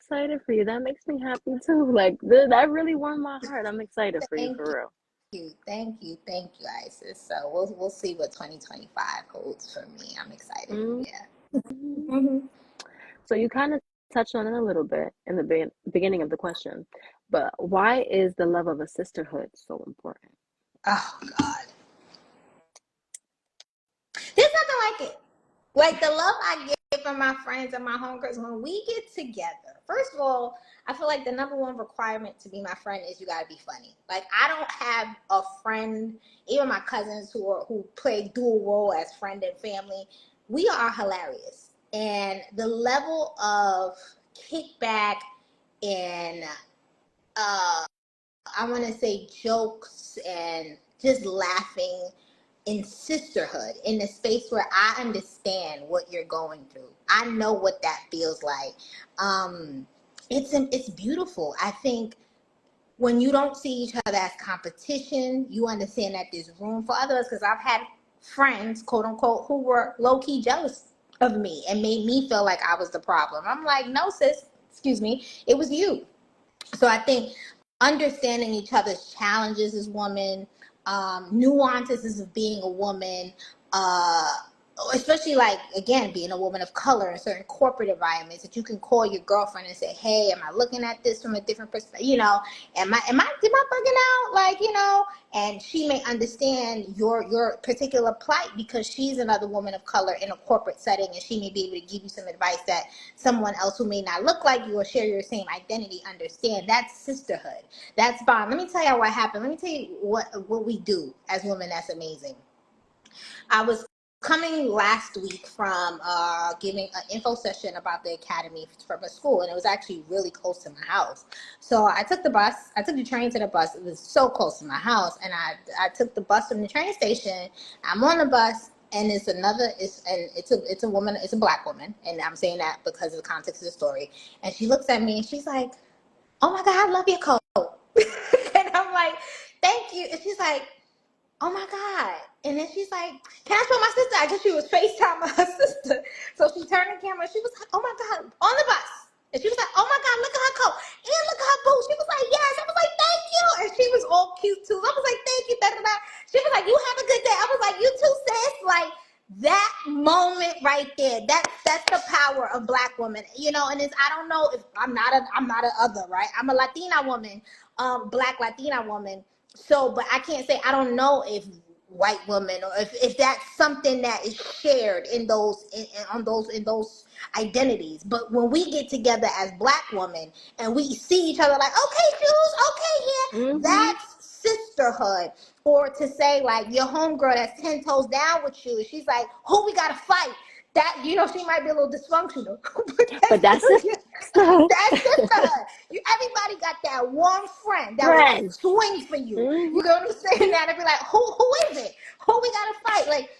[SPEAKER 3] excited for you. That makes me happy too. Like that really warmed my heart. I'm excited for you
[SPEAKER 2] Thank you.
[SPEAKER 3] for real.
[SPEAKER 2] Thank you, Isis. So we'll see what 2025 holds for me. I'm excited. Yeah.
[SPEAKER 3] Mhm.
[SPEAKER 2] Hmm.
[SPEAKER 3] So you kind of touched on it a little bit in the beginning of the question, but why is the love of a sisterhood so important?
[SPEAKER 2] Oh God, there's nothing like it. Like the love I get from my friends and my homegirls when we get together. First of all, I feel like the number one requirement to be my friend is you gotta be funny. Like I don't have a friend, even my cousins who play dual role as friend and family. We are hilarious, and the level of kickback and I want to say jokes and just laughing in sisterhood in the space where I understand what you're going through. I know what that feels like. Um, it's beautiful. I think when you don't see each other as competition, you understand that there's room for others. Because I've had friends, quote unquote, who were low key jealous of me and made me feel like I was the problem. I'm like, no, sis, excuse me, it was you. So I think understanding each other's challenges as women, nuances of being a woman, uh, especially like again being a woman of color in certain corporate environments, that you can call your girlfriend and say, "Hey, am I looking at this from a different perspective? You know, am I bugging out? Like, you know." And she may understand your particular plight because she's another woman of color in a corporate setting, and she may be able to give you some advice that someone else who may not look like you or share your same identity understand. That's sisterhood. That's bond. Let me tell you what happened. Let me tell you what we do as women. That's amazing. I was coming last week from giving an info session about the academy from a school, and it was actually really close to my house. So I took the bus. I took the train to the bus. It was so close to my house, and I took the bus from the train station. I'm on the bus, and it's a woman. It's a black woman, and I'm saying that because of the context of the story. And she looks at me, and she's like, "Oh my God, I love your coat." And I'm like, "Thank you." And she's like, "Oh my God." And then she's like, "Can I show my sister?" I guess she was FaceTiming her sister. So she turned the camera. She was like, "Oh my God," on the bus. And she was like, "Oh my God, look at her coat. And look at her boots." She was like, "Yes." I was like, "Thank you." And she was all cute too. I was like, "Thank you." Da, da, da. She was like, "You have a good day." I was like, "You too, sis." Like that moment right there, that's the power of black women. You know, and it's I don't know if I'm not a other, right? I'm a Latina woman, black Latina woman. So, but I can't say I don't know if white women or if that's something that is shared in those identities. But when we get together as black women and we see each other like, okay, shoes, okay, yeah,
[SPEAKER 3] Hmm.
[SPEAKER 2] that's sisterhood. Or to say like your homegirl that's 10 toes down with you, she's like, who we gotta fight? That she might be a little dysfunctional, but
[SPEAKER 3] But
[SPEAKER 2] that's
[SPEAKER 3] that's
[SPEAKER 2] still
[SPEAKER 3] sisterhood.
[SPEAKER 2] that's sisterhood. Everybody got that one friend that will
[SPEAKER 3] Friend.
[SPEAKER 2] swing for you.
[SPEAKER 3] Hmm.
[SPEAKER 2] You know what I'm saying? That and be like, who is it? Who we gotta fight? Like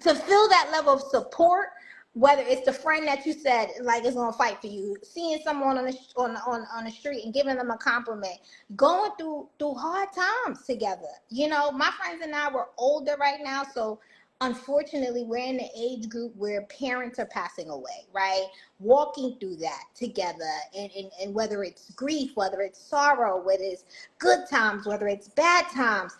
[SPEAKER 2] to feel that level of support, whether it's the friend that you said like is gonna fight for you, seeing someone on the street and giving them a compliment, going through hard times together. My friends and I were older right now, so unfortunately we're in the age group where parents are passing away, right? Walking through that together, and whether it's grief, whether it's sorrow, whether it's good times, whether it's bad times,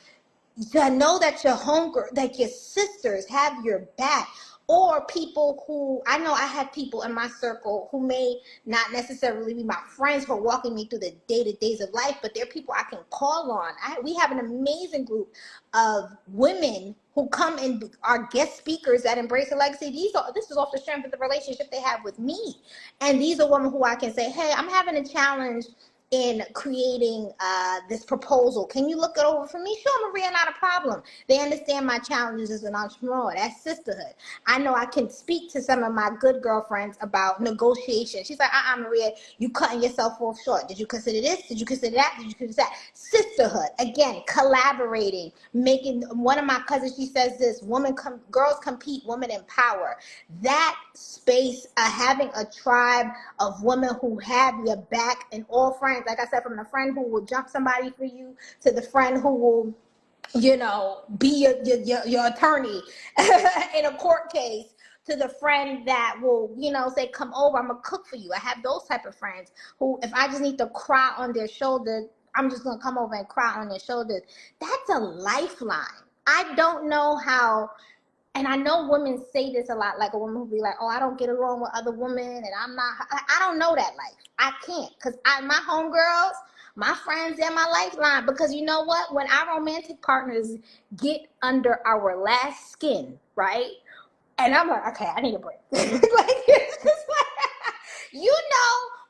[SPEAKER 2] to know that your homegirl, that your sisters have your back, or people who I know I have people in my circle who may not necessarily be my friends who are walking me through the day-to-days of life, but they're people I can call on. We have an amazing group of women who come and are guest speakers at Embrace the Legacy. This is off the strength of the relationship they have with me, and these are women who I can say, hey, I'm having a challenge in creating this proposal. Can you look it over for me? Sure, Maria, not a problem. They understand my challenges as an entrepreneur. That's sisterhood. I know I can speak to some of my good girlfriends about negotiation. She's like, Maria, you cutting yourself off short. Did you consider this? Did you consider that? Did you consider that? Sisterhood. Again, collaborating, making one of my cousins, she says this, girls compete, women empower. That space, having a tribe of women who have your back, and all friends, like I said, from the friend who will jump somebody for you to the friend who will be your attorney in a court case, to the friend that will, say, come over, I'm gonna cook for you. I have those type of friends who, if I just need to cry on their shoulder, I'm just gonna come over and cry on your shoulders. That's a lifeline. I don't know how, and I know women say this a lot, like a woman who be like, oh, I don't get along with other women, and I'm not, I don't know that life. I can't, because my homegirls, my friends, they're my lifeline. Because you know what? When our romantic partners get under our last skin, right? And I'm like, okay, I need a break. Like, it's just like,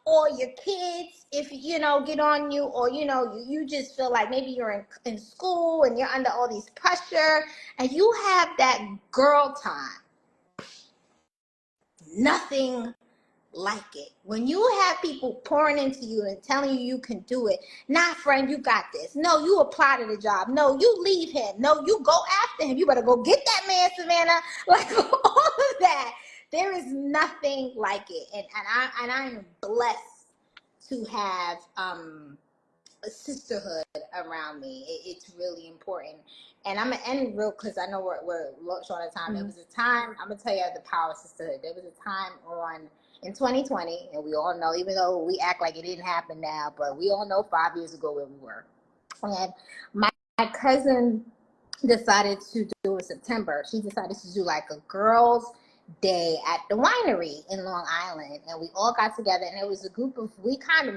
[SPEAKER 2] or your kids, if get on you, or you just feel like maybe you're in school and you're under all these pressure, and you have that girl time. Nothing like it. When you have people pouring into you and telling you you can do it. Nah, friend, you got this. No, you apply to the job. No, you leave him. No, you go after him. You better go get that man, Savannah. Like all of that. There is nothing like it. And I am blessed to have a sisterhood around me. It's really important. And I'm gonna end real, because I know we're short of time. There was a time, I'm gonna tell you the power of sisterhood. There was a time in 2020, and we all know, even though we act like it didn't happen now, but we all know 5 years ago where we were. And my cousin decided to do in September. She decided to do like a girls' day at the winery in Long Island, and we all got together, and it was a group of,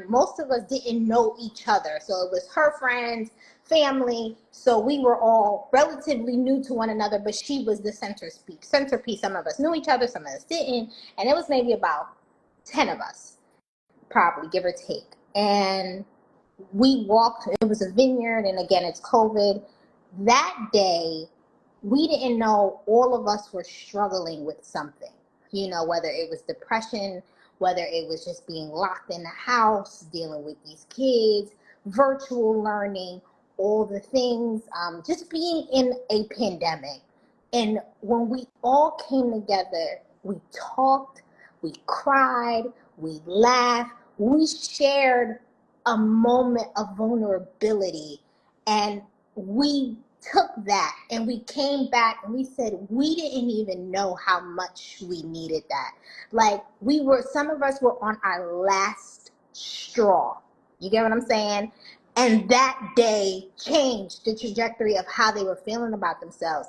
[SPEAKER 2] most of us didn't know each other, so it was her friends, family, so we were all relatively new to one another, but she was the centerpiece. Some of us knew each other, some of us didn't, and it was maybe about 10 of us, probably, give or take. And we walked, it was a vineyard, and again, it's COVID. That day, we didn't know all of us were struggling with something, whether it was depression, whether it was just being locked in the house, dealing with these kids, virtual learning, all the things, just being in a pandemic. And when we all came together, we talked, we cried, we laughed, we shared a moment of vulnerability, and we took that and we came back and we said we didn't even know how much we needed that. Like, some of us were on our last straw. You get what I'm saying? And that day changed the trajectory of how they were feeling about themselves.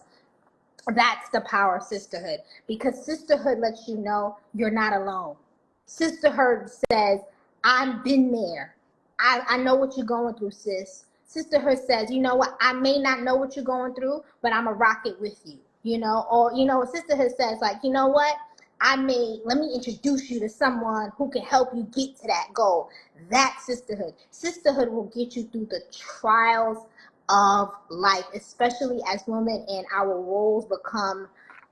[SPEAKER 2] That's the power of sisterhood, because sisterhood lets you know you're not alone. Sisterhood says, I've been there. I know what you're going through, sis. Sisterhood says, you know what, I may not know what you're going through, but I'm a rocket with you. Or sisterhood says, like, you know what, let me introduce you to someone who can help you get to that goal. That's sisterhood. Sisterhood will get you through the trials of life, especially as women, and our roles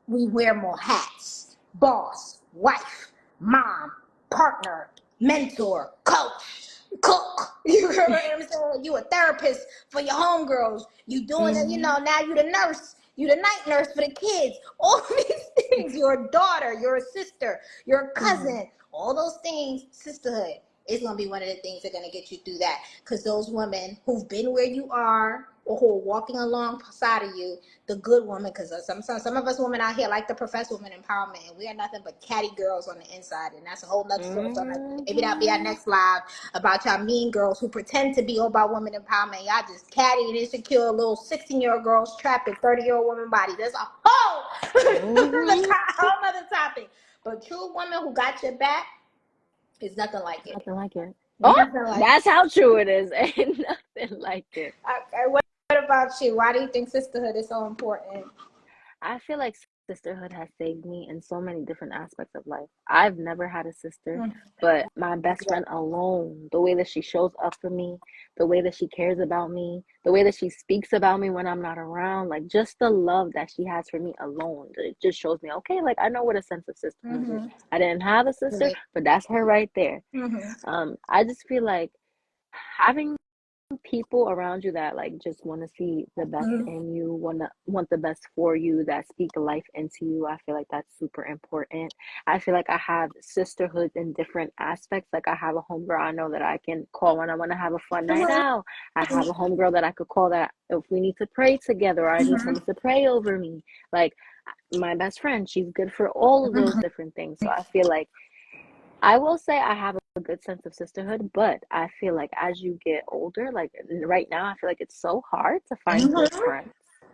[SPEAKER 2] we wear more hats: boss, wife, mom, partner, mentor, coach, cook. You know what I'm saying? You a therapist for your homegirls. You doing it, now you the nurse. You the night nurse for the kids. All these things. You're a daughter, you're a sister, you're a cousin. All those things, sisterhood is going to be one of the things that are going to get you through that. Because those women who've been where you are, or who are walking alongside of you, the good woman, because some of us women out here like to profess women empowerment, and we are nothing but catty girls on the inside, and that's a whole nother story. So maybe that'll be our next live, about y'all mean girls who pretend to be all about women empowerment. Y'all just catty and insecure little 16-year-old girls trapped in 30-year-old woman body. There's a whole other topic. But true woman who got your back, it's nothing like it.
[SPEAKER 3] Nothing like it.
[SPEAKER 2] Nothing like
[SPEAKER 3] That's how true it is. Ain't nothing like it.
[SPEAKER 2] Okay, what about you? Why do you think sisterhood is so important?
[SPEAKER 3] I feel like sisterhood has saved me in so many different aspects of life. I've never had a sister, but my best friend alone, the way that she shows up for me, the way that she cares about me, the way that she speaks about me when I'm not around, like just the love that she has for me alone, it just shows me, okay, like I know what a sense of sisterhood is. I didn't have a sister, but that's her right there. I just feel like having people around you that like just want to see the best in you, want the best for you, that speak life into you, I feel like that's super important. I feel like I have sisterhood in different aspects. Like I have a homegirl I know that I can call when I want to have a fun night out. I have a homegirl that I could call that if we need to pray together, or I need someone to pray over me. Like my best friend, she's good for all of those different things. So I feel like I will say I have a good sense of sisterhood, but I feel like as you get older, like right now, I feel like it's so hard to find good
[SPEAKER 2] Mhm.
[SPEAKER 3] friends,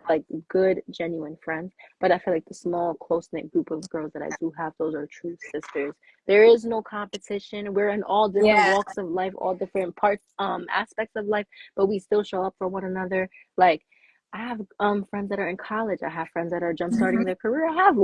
[SPEAKER 3] like good, genuine friends. But I feel like the small, close-knit group of girls that I do have, those are true sisters. There is no competition. We're in all different
[SPEAKER 2] Yeah.
[SPEAKER 3] walks of life, all different parts, aspects of life, but we still show up for one another. Like I have friends that are in college. I have friends that are jump starting
[SPEAKER 2] Mhm.
[SPEAKER 3] their career. I have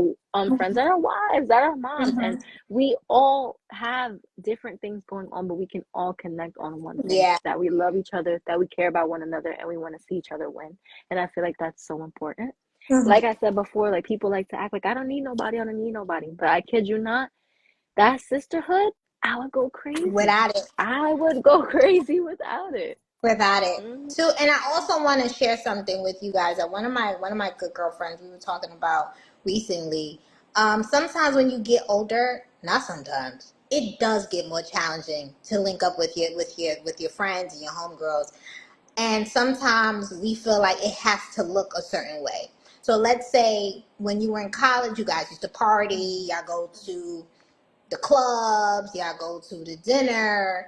[SPEAKER 3] friends that are wives, that are moms, and
[SPEAKER 2] Mhm.
[SPEAKER 3] we all have different things going on, but we can all connect on one thing,
[SPEAKER 2] Yeah.
[SPEAKER 3] that we love each other, that we care about one another, and we want to see each other win. And I feel like that's so important. Like
[SPEAKER 2] Mhm.
[SPEAKER 3] I said before, like people like to act like I don't need nobody, I don't need nobody. But I kid you not, that sisterhood, I would go crazy.
[SPEAKER 2] Without it.
[SPEAKER 3] I would go crazy without it.
[SPEAKER 2] Without it.
[SPEAKER 3] Mm-hmm.
[SPEAKER 2] Too, and I also want to share something with you guys that one of my good girlfriends we were talking about recently. Sometimes when you get older, not sometimes, it does get more challenging to link up with your friends and your homegirls. And sometimes we feel like it has to look a certain way. So let's say when you were in college, you guys used to party, y'all go to the clubs, y'all go to the dinner.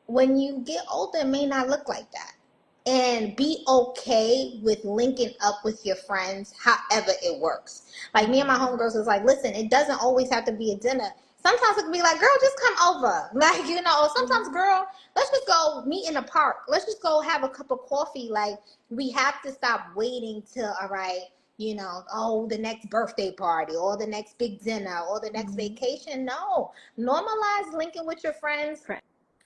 [SPEAKER 2] When you get older, it may not look like that. And be okay with linking up with your friends however it works. Like me and my
[SPEAKER 3] Mm-hmm.
[SPEAKER 2] homegirls was like, listen, it doesn't always have to be a dinner. Sometimes it can be like, girl, just come over. Like, or sometimes,
[SPEAKER 3] Mm-hmm.
[SPEAKER 2] girl, let's just go meet in the park. Let's just go have a cup of coffee. Like, we have to stop waiting till, all right, oh, the next birthday party or the next big dinner or the next
[SPEAKER 3] Mm-hmm.
[SPEAKER 2] vacation. No, normalize linking with your friends
[SPEAKER 3] Friend.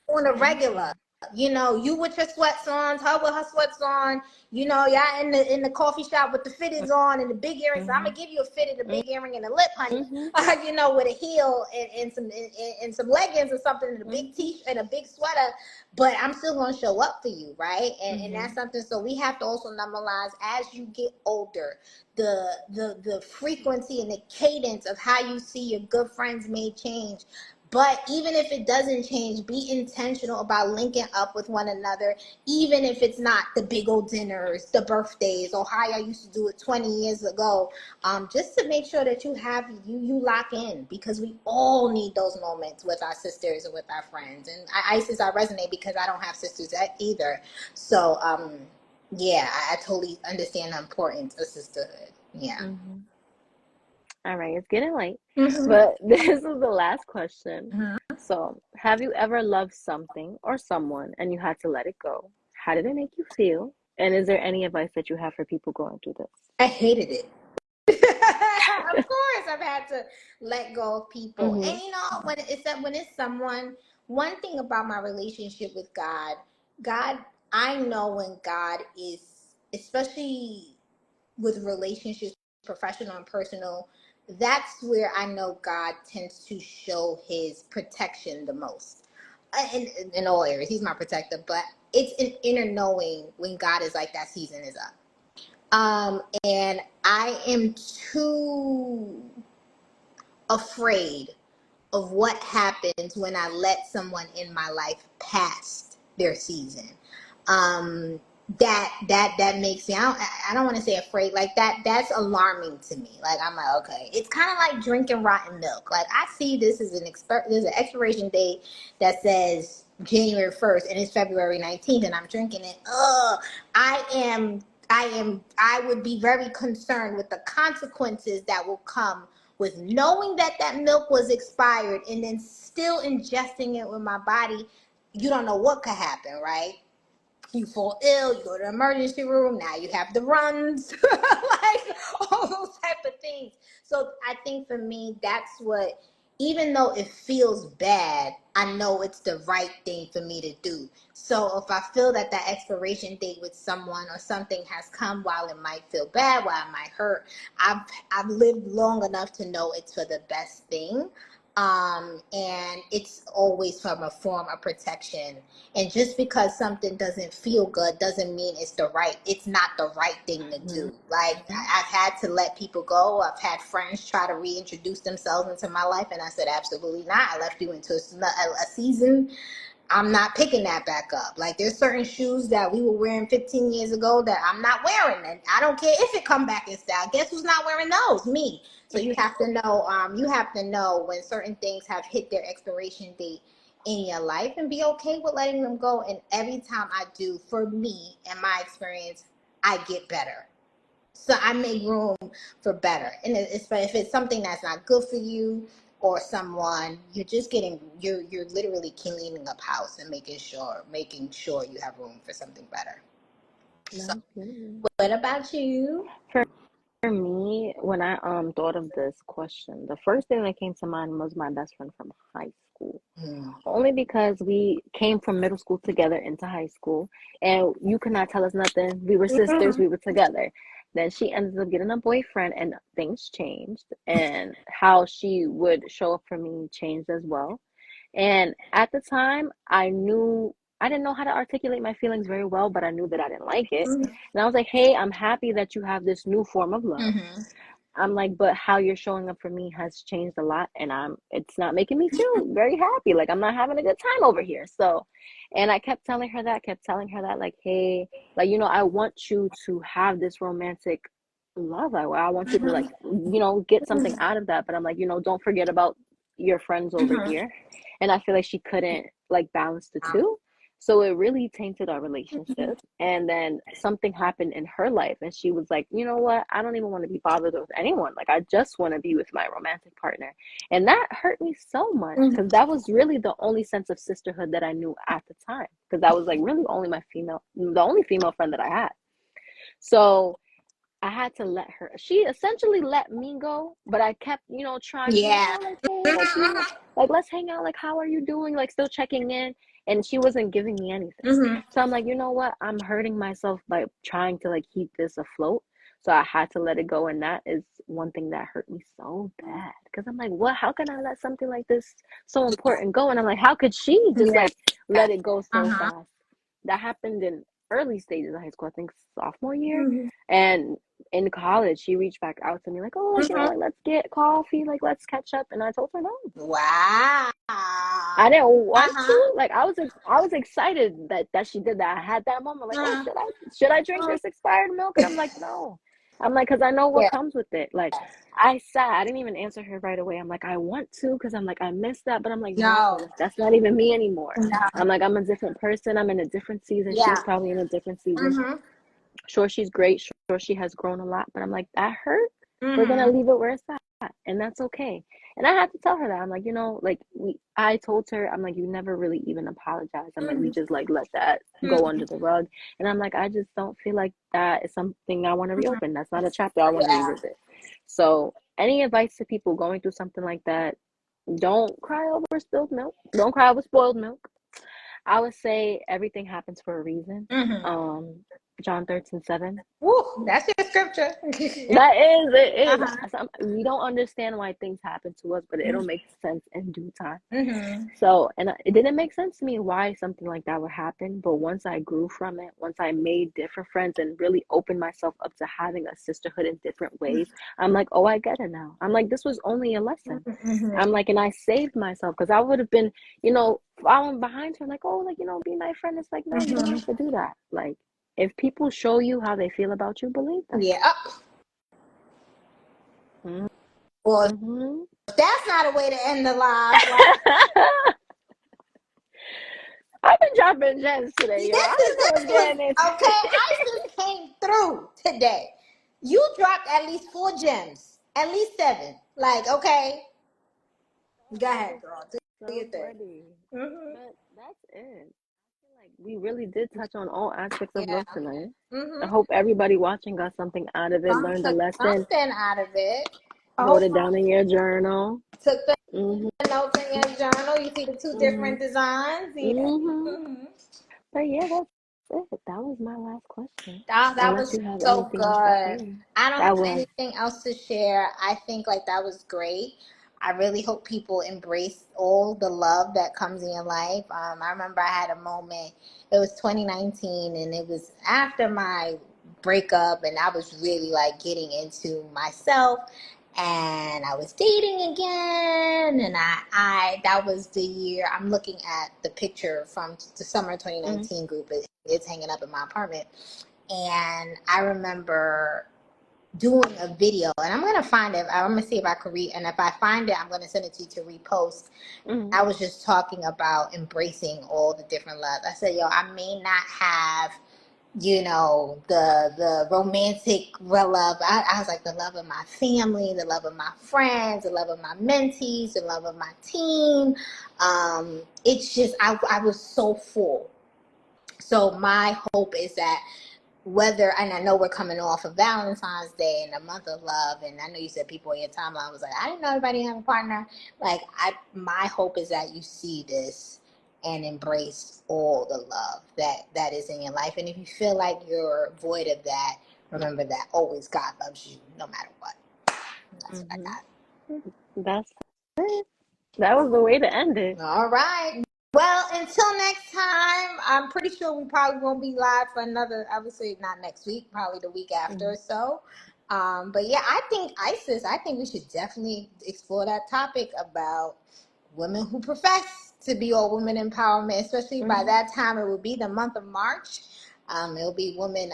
[SPEAKER 2] on a
[SPEAKER 3] Mm-hmm.
[SPEAKER 2] regular. You with your sweats on, her with her sweats on. Y'all in the coffee shop with the fitteds on and the big earrings. So I'm
[SPEAKER 3] Mm-hmm.
[SPEAKER 2] gonna give you a fitted, a big earring, and a lip, honey.
[SPEAKER 3] Mm-hmm.
[SPEAKER 2] With a heel and some leggings or something, and a big
[SPEAKER 3] Mm-hmm.
[SPEAKER 2] t-shirt and a big sweater. But I'm still gonna show up for you, right? And
[SPEAKER 3] Mm-hmm.
[SPEAKER 2] that's something. So we have to also normalize as you get older, the frequency and the cadence of how you see your good friends may change. But even if it doesn't change, be intentional about linking up with one another, even if it's not the big old dinners, the birthdays, or how I used to do it 20 years ago. Just to make sure that you lock in, because we all need those moments with our sisters and with our friends. And Isis, I resonate because I don't have sisters either. So yeah, I totally understand the importance of sisterhood. Yeah.
[SPEAKER 3] Mm-hmm. All right, it's getting late,
[SPEAKER 2] Mm-hmm.
[SPEAKER 3] but this is the last question. So, have you ever loved something or someone and you had to let it go? How did it make you feel? And is there any advice that you have for people going through
[SPEAKER 2] I hated it. Of course, I've had to let go of people. And
[SPEAKER 3] this?
[SPEAKER 2] when it's someone, one thing about my relationship with God, I know when God is, especially with relationships, professional and personal, that's where I know God tends to show his protection the most. In all areas, he's my protector, but it's an inner knowing when God is like, that season is up. And I am too afraid of what happens when I let someone in my life past their season. Um, that makes me. I don't want to say afraid. Like that. That's alarming to me. Like I'm like, okay, it's kind of like drinking rotten milk. Like I see this as there's an expiration date that says January 1st and it's February 19th, and I'm drinking it. Ugh, I am. I would be very concerned with the consequences that will come with knowing that that milk was expired and then still ingesting it with my body. You don't know what could happen, right? You fall ill, you go to the emergency room, now you have the runs, like all those type of things. So I think for me, that's what, even though it feels bad, I know it's the right thing for me to do. So if I feel that that expiration date with someone or something has come, while it might feel bad, while it might hurt, I've lived long enough to know it's for the best thing. And it's always from a form of protection. And just because something doesn't feel good doesn't mean it's not the right thing to
[SPEAKER 3] Mm-hmm.
[SPEAKER 2] do. Like I've had to let people go. I've had friends try to reintroduce themselves into my life, and I said, absolutely not. I left you into a season I'm not picking that back up. Like there's certain shoes that we were wearing 15 years ago that I'm not wearing, and I don't care if it come back in style. Guess who's not wearing those? Me. So you have to know. You have to know when certain things have hit their expiration date in your life, and be okay with letting them go. And every time I do, for me and my experience, I get better. So I make room for better. And if it's something that's not good for you or someone, you're literally cleaning up house and making sure you have room for something better. So
[SPEAKER 3] That's good.
[SPEAKER 2] what about you?
[SPEAKER 3] For me, when I thought of this question, the first thing that came to mind was my best friend from high school.
[SPEAKER 2] Mm.
[SPEAKER 3] Only because we came from middle school together into high school, and you could not tell us nothing. We were sisters, we were together. Then she ended up getting a boyfriend, and things changed, and how she would show up for me changed as well. And at the time, I didn't know how to articulate my feelings very well, but I knew that I didn't like it. And I was like, hey, I'm happy that you have this new form of love.
[SPEAKER 2] Mm-hmm.
[SPEAKER 3] I'm like, but how you're showing up for me has changed a lot, and it's not making me feel very happy. Like I'm not having a good time over here. So, and I kept telling her that, like, hey, like, I want you to have this romantic love. I want you to, like, get something out of that. But I'm like, don't forget about your friends over
[SPEAKER 2] Mm-hmm.
[SPEAKER 3] here. And I feel like she couldn't like balance the two. So it really tainted our relationship. And then something happened in her life, and she was like, you know what? I don't even want to be bothered with anyone. Like, I just want to be with my romantic partner. And that hurt me so much
[SPEAKER 2] Mm-hmm.
[SPEAKER 3] because that was really the only sense of sisterhood that I knew at the time. Because that was like really the only female friend that I had. So I had to let her. She essentially let me go, but I kept, trying to be like,
[SPEAKER 2] Yeah.
[SPEAKER 3] oh, like, hey, like, like, let's hang out. Like, how are you doing? Like, still checking in. And she wasn't giving me anything.
[SPEAKER 2] Mm-hmm.
[SPEAKER 3] So I'm like, you know what? I'm hurting myself by trying to like keep this afloat. So I had to let it go. And that is one thing that hurt me so bad. Because I'm like, what? How can I let something like this so important go? And I'm like, how could she just
[SPEAKER 2] Yeah.
[SPEAKER 3] like let it go so
[SPEAKER 2] Uh-huh.
[SPEAKER 3] fast? That happened in early stages of high school, I think sophomore year.
[SPEAKER 2] Mm-hmm.
[SPEAKER 3] And in college, she reached back out to me like, oh, like,
[SPEAKER 2] Mm-hmm.
[SPEAKER 3] like, let's get coffee, like, let's catch up. And I told her no.
[SPEAKER 2] Wow.
[SPEAKER 3] I didn't want
[SPEAKER 2] Uh-huh.
[SPEAKER 3] to. Like, I was excited that she did that. I had that moment like, oh, should I drink this expired milk? And I'm like, no. I'm like, because I know what
[SPEAKER 2] Yeah.
[SPEAKER 3] comes with it. Like, I didn't even answer her right away. I'm like, I want to, because I'm like, I miss that, but I'm like, no,
[SPEAKER 2] No.
[SPEAKER 3] like, that's not even me anymore.
[SPEAKER 2] No.
[SPEAKER 3] I'm like, I'm a different person. I'm in a different season. She's
[SPEAKER 2] Yeah.
[SPEAKER 3] probably in a different season.
[SPEAKER 2] Mm-hmm.
[SPEAKER 3] Sure, she's great. Sure, she has grown a lot. But I'm like, that hurt. We're gonna
[SPEAKER 2] Mm-hmm.
[SPEAKER 3] leave it where it's at, and that's okay. And I had to tell her that. I'm like, like I told her, I'm like, you never really even apologized. I'm like, we
[SPEAKER 2] Mm-hmm.
[SPEAKER 3] just like let that go under the rug. And I'm like, I just don't feel like that is something I want to
[SPEAKER 2] Mm-hmm.
[SPEAKER 3] reopen. That's not a chapter I want to
[SPEAKER 2] Yeah.
[SPEAKER 3] revisit. So, any advice to people going through something like that? Don't cry over spilled milk. Don't cry over spoiled milk. I would say everything happens for a reason.
[SPEAKER 2] Mm-hmm.
[SPEAKER 3] Um, John 13:7.
[SPEAKER 2] Woo, that's your scripture.
[SPEAKER 3] That is, it
[SPEAKER 2] Uh-huh.
[SPEAKER 3] is. We don't understand why things happen to us, but it'll make sense in due time.
[SPEAKER 2] Mm-hmm.
[SPEAKER 3] So, and it didn't make sense to me why something like that would happen. But once I grew from it, once I made different friends and really opened myself up to having a sisterhood in different ways, I'm like, oh, I get it now. I'm like, this was only a lesson.
[SPEAKER 2] Mm-hmm.
[SPEAKER 3] I'm like, and I saved myself because I would have been, following behind her, like, oh, like, be my friend. It's like, no, you don't
[SPEAKER 2] Mm-hmm.
[SPEAKER 3] have to do that. Like, if people show you how they feel about you, believe them.
[SPEAKER 2] Yeah. Well,
[SPEAKER 3] Mm-hmm.
[SPEAKER 2] if that's not a way to end the live, like
[SPEAKER 3] I've been dropping gems today,
[SPEAKER 2] this
[SPEAKER 3] yo. I don't know
[SPEAKER 2] this
[SPEAKER 3] what's
[SPEAKER 2] was
[SPEAKER 3] getting
[SPEAKER 2] okay.
[SPEAKER 3] into.
[SPEAKER 2] Isis came through today. You dropped at least 4 gems, at least 7. Like, okay, go
[SPEAKER 3] I
[SPEAKER 2] ahead,
[SPEAKER 3] was
[SPEAKER 2] girl. Do
[SPEAKER 3] so
[SPEAKER 2] your thing.
[SPEAKER 3] ready.
[SPEAKER 2] Mm-hmm.
[SPEAKER 3] But that's it. I feel like we really did touch on all aspects of
[SPEAKER 2] Yeah.
[SPEAKER 3] love tonight. I
[SPEAKER 2] Mm-hmm.
[SPEAKER 3] hope everybody watching got something out of it, learned a
[SPEAKER 2] Took
[SPEAKER 3] lesson,
[SPEAKER 2] something out of it.
[SPEAKER 3] wrote it
[SPEAKER 2] Hopefully,
[SPEAKER 3] down in your journal.
[SPEAKER 2] took the
[SPEAKER 3] Mm-hmm.
[SPEAKER 2] notes in your journal. You see the 2
[SPEAKER 3] Mm-hmm.
[SPEAKER 2] different designs. Yeah.
[SPEAKER 3] Mm-hmm.
[SPEAKER 2] Mm-hmm.
[SPEAKER 3] But yeah, that's it. That was my last question.
[SPEAKER 2] That
[SPEAKER 3] Unless
[SPEAKER 2] was
[SPEAKER 3] you have
[SPEAKER 2] so
[SPEAKER 3] anything else to
[SPEAKER 2] good.
[SPEAKER 3] share.
[SPEAKER 2] I don't
[SPEAKER 3] That
[SPEAKER 2] have
[SPEAKER 3] was.
[SPEAKER 2] anything else to share. I think like that was great. I really hope people embrace all the love that comes in your life. I remember I had a moment. It was 2019, and it was after my breakup, and I was really like getting into myself. and I was dating again, and I that was the year. I'm looking at the picture from the summer
[SPEAKER 3] Mm-hmm.
[SPEAKER 2] 2019 group. It's hanging up in my apartment, and I remember doing a video, and I'm gonna find it. I'm gonna see if I can read, and if I find it, I'm gonna send it to you to repost.
[SPEAKER 3] Mm-hmm.
[SPEAKER 2] I was just talking about embracing all the different loves. I said, yo, I may not have, the romantic love. I was like, the love of my family, the love of my friends, the love of my mentees, the love of my team. It's just I was so full. So my hope is that and I know we're coming off of Valentine's Day and the month of love, and I know you said people in your timeline was like, I didn't know everybody had a partner. Like, my hope is that you see this and embrace all the love that is in your life. And if you feel like you're void of that, remember that always God loves you no matter what. That's what I
[SPEAKER 3] Mm-hmm.
[SPEAKER 2] got.
[SPEAKER 3] That's it. That was the way to end it.
[SPEAKER 2] All right. Well, until next time, I'm pretty sure we probably won't be live for another, I would say not next week, probably the week after
[SPEAKER 3] Mm-hmm.
[SPEAKER 2] or so. But yeah, I think we should definitely explore that topic about women who profess to be all women empowerment, especially by
[SPEAKER 3] Mm-hmm.
[SPEAKER 2] that time, it will be the month of March. It'll be Women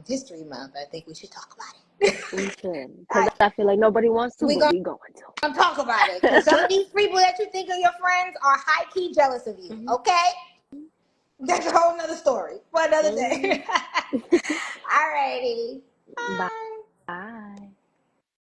[SPEAKER 2] History Month. I think we should talk about it.
[SPEAKER 3] We should, because
[SPEAKER 2] I,
[SPEAKER 3] I feel like nobody wants to,
[SPEAKER 2] we
[SPEAKER 3] but
[SPEAKER 2] gonna
[SPEAKER 3] we going
[SPEAKER 2] talk about it because some of these people that you think are your friends are high key jealous of you.
[SPEAKER 3] to.
[SPEAKER 2] Okay. That's a whole nother story for another
[SPEAKER 3] Mm-hmm.
[SPEAKER 2] day.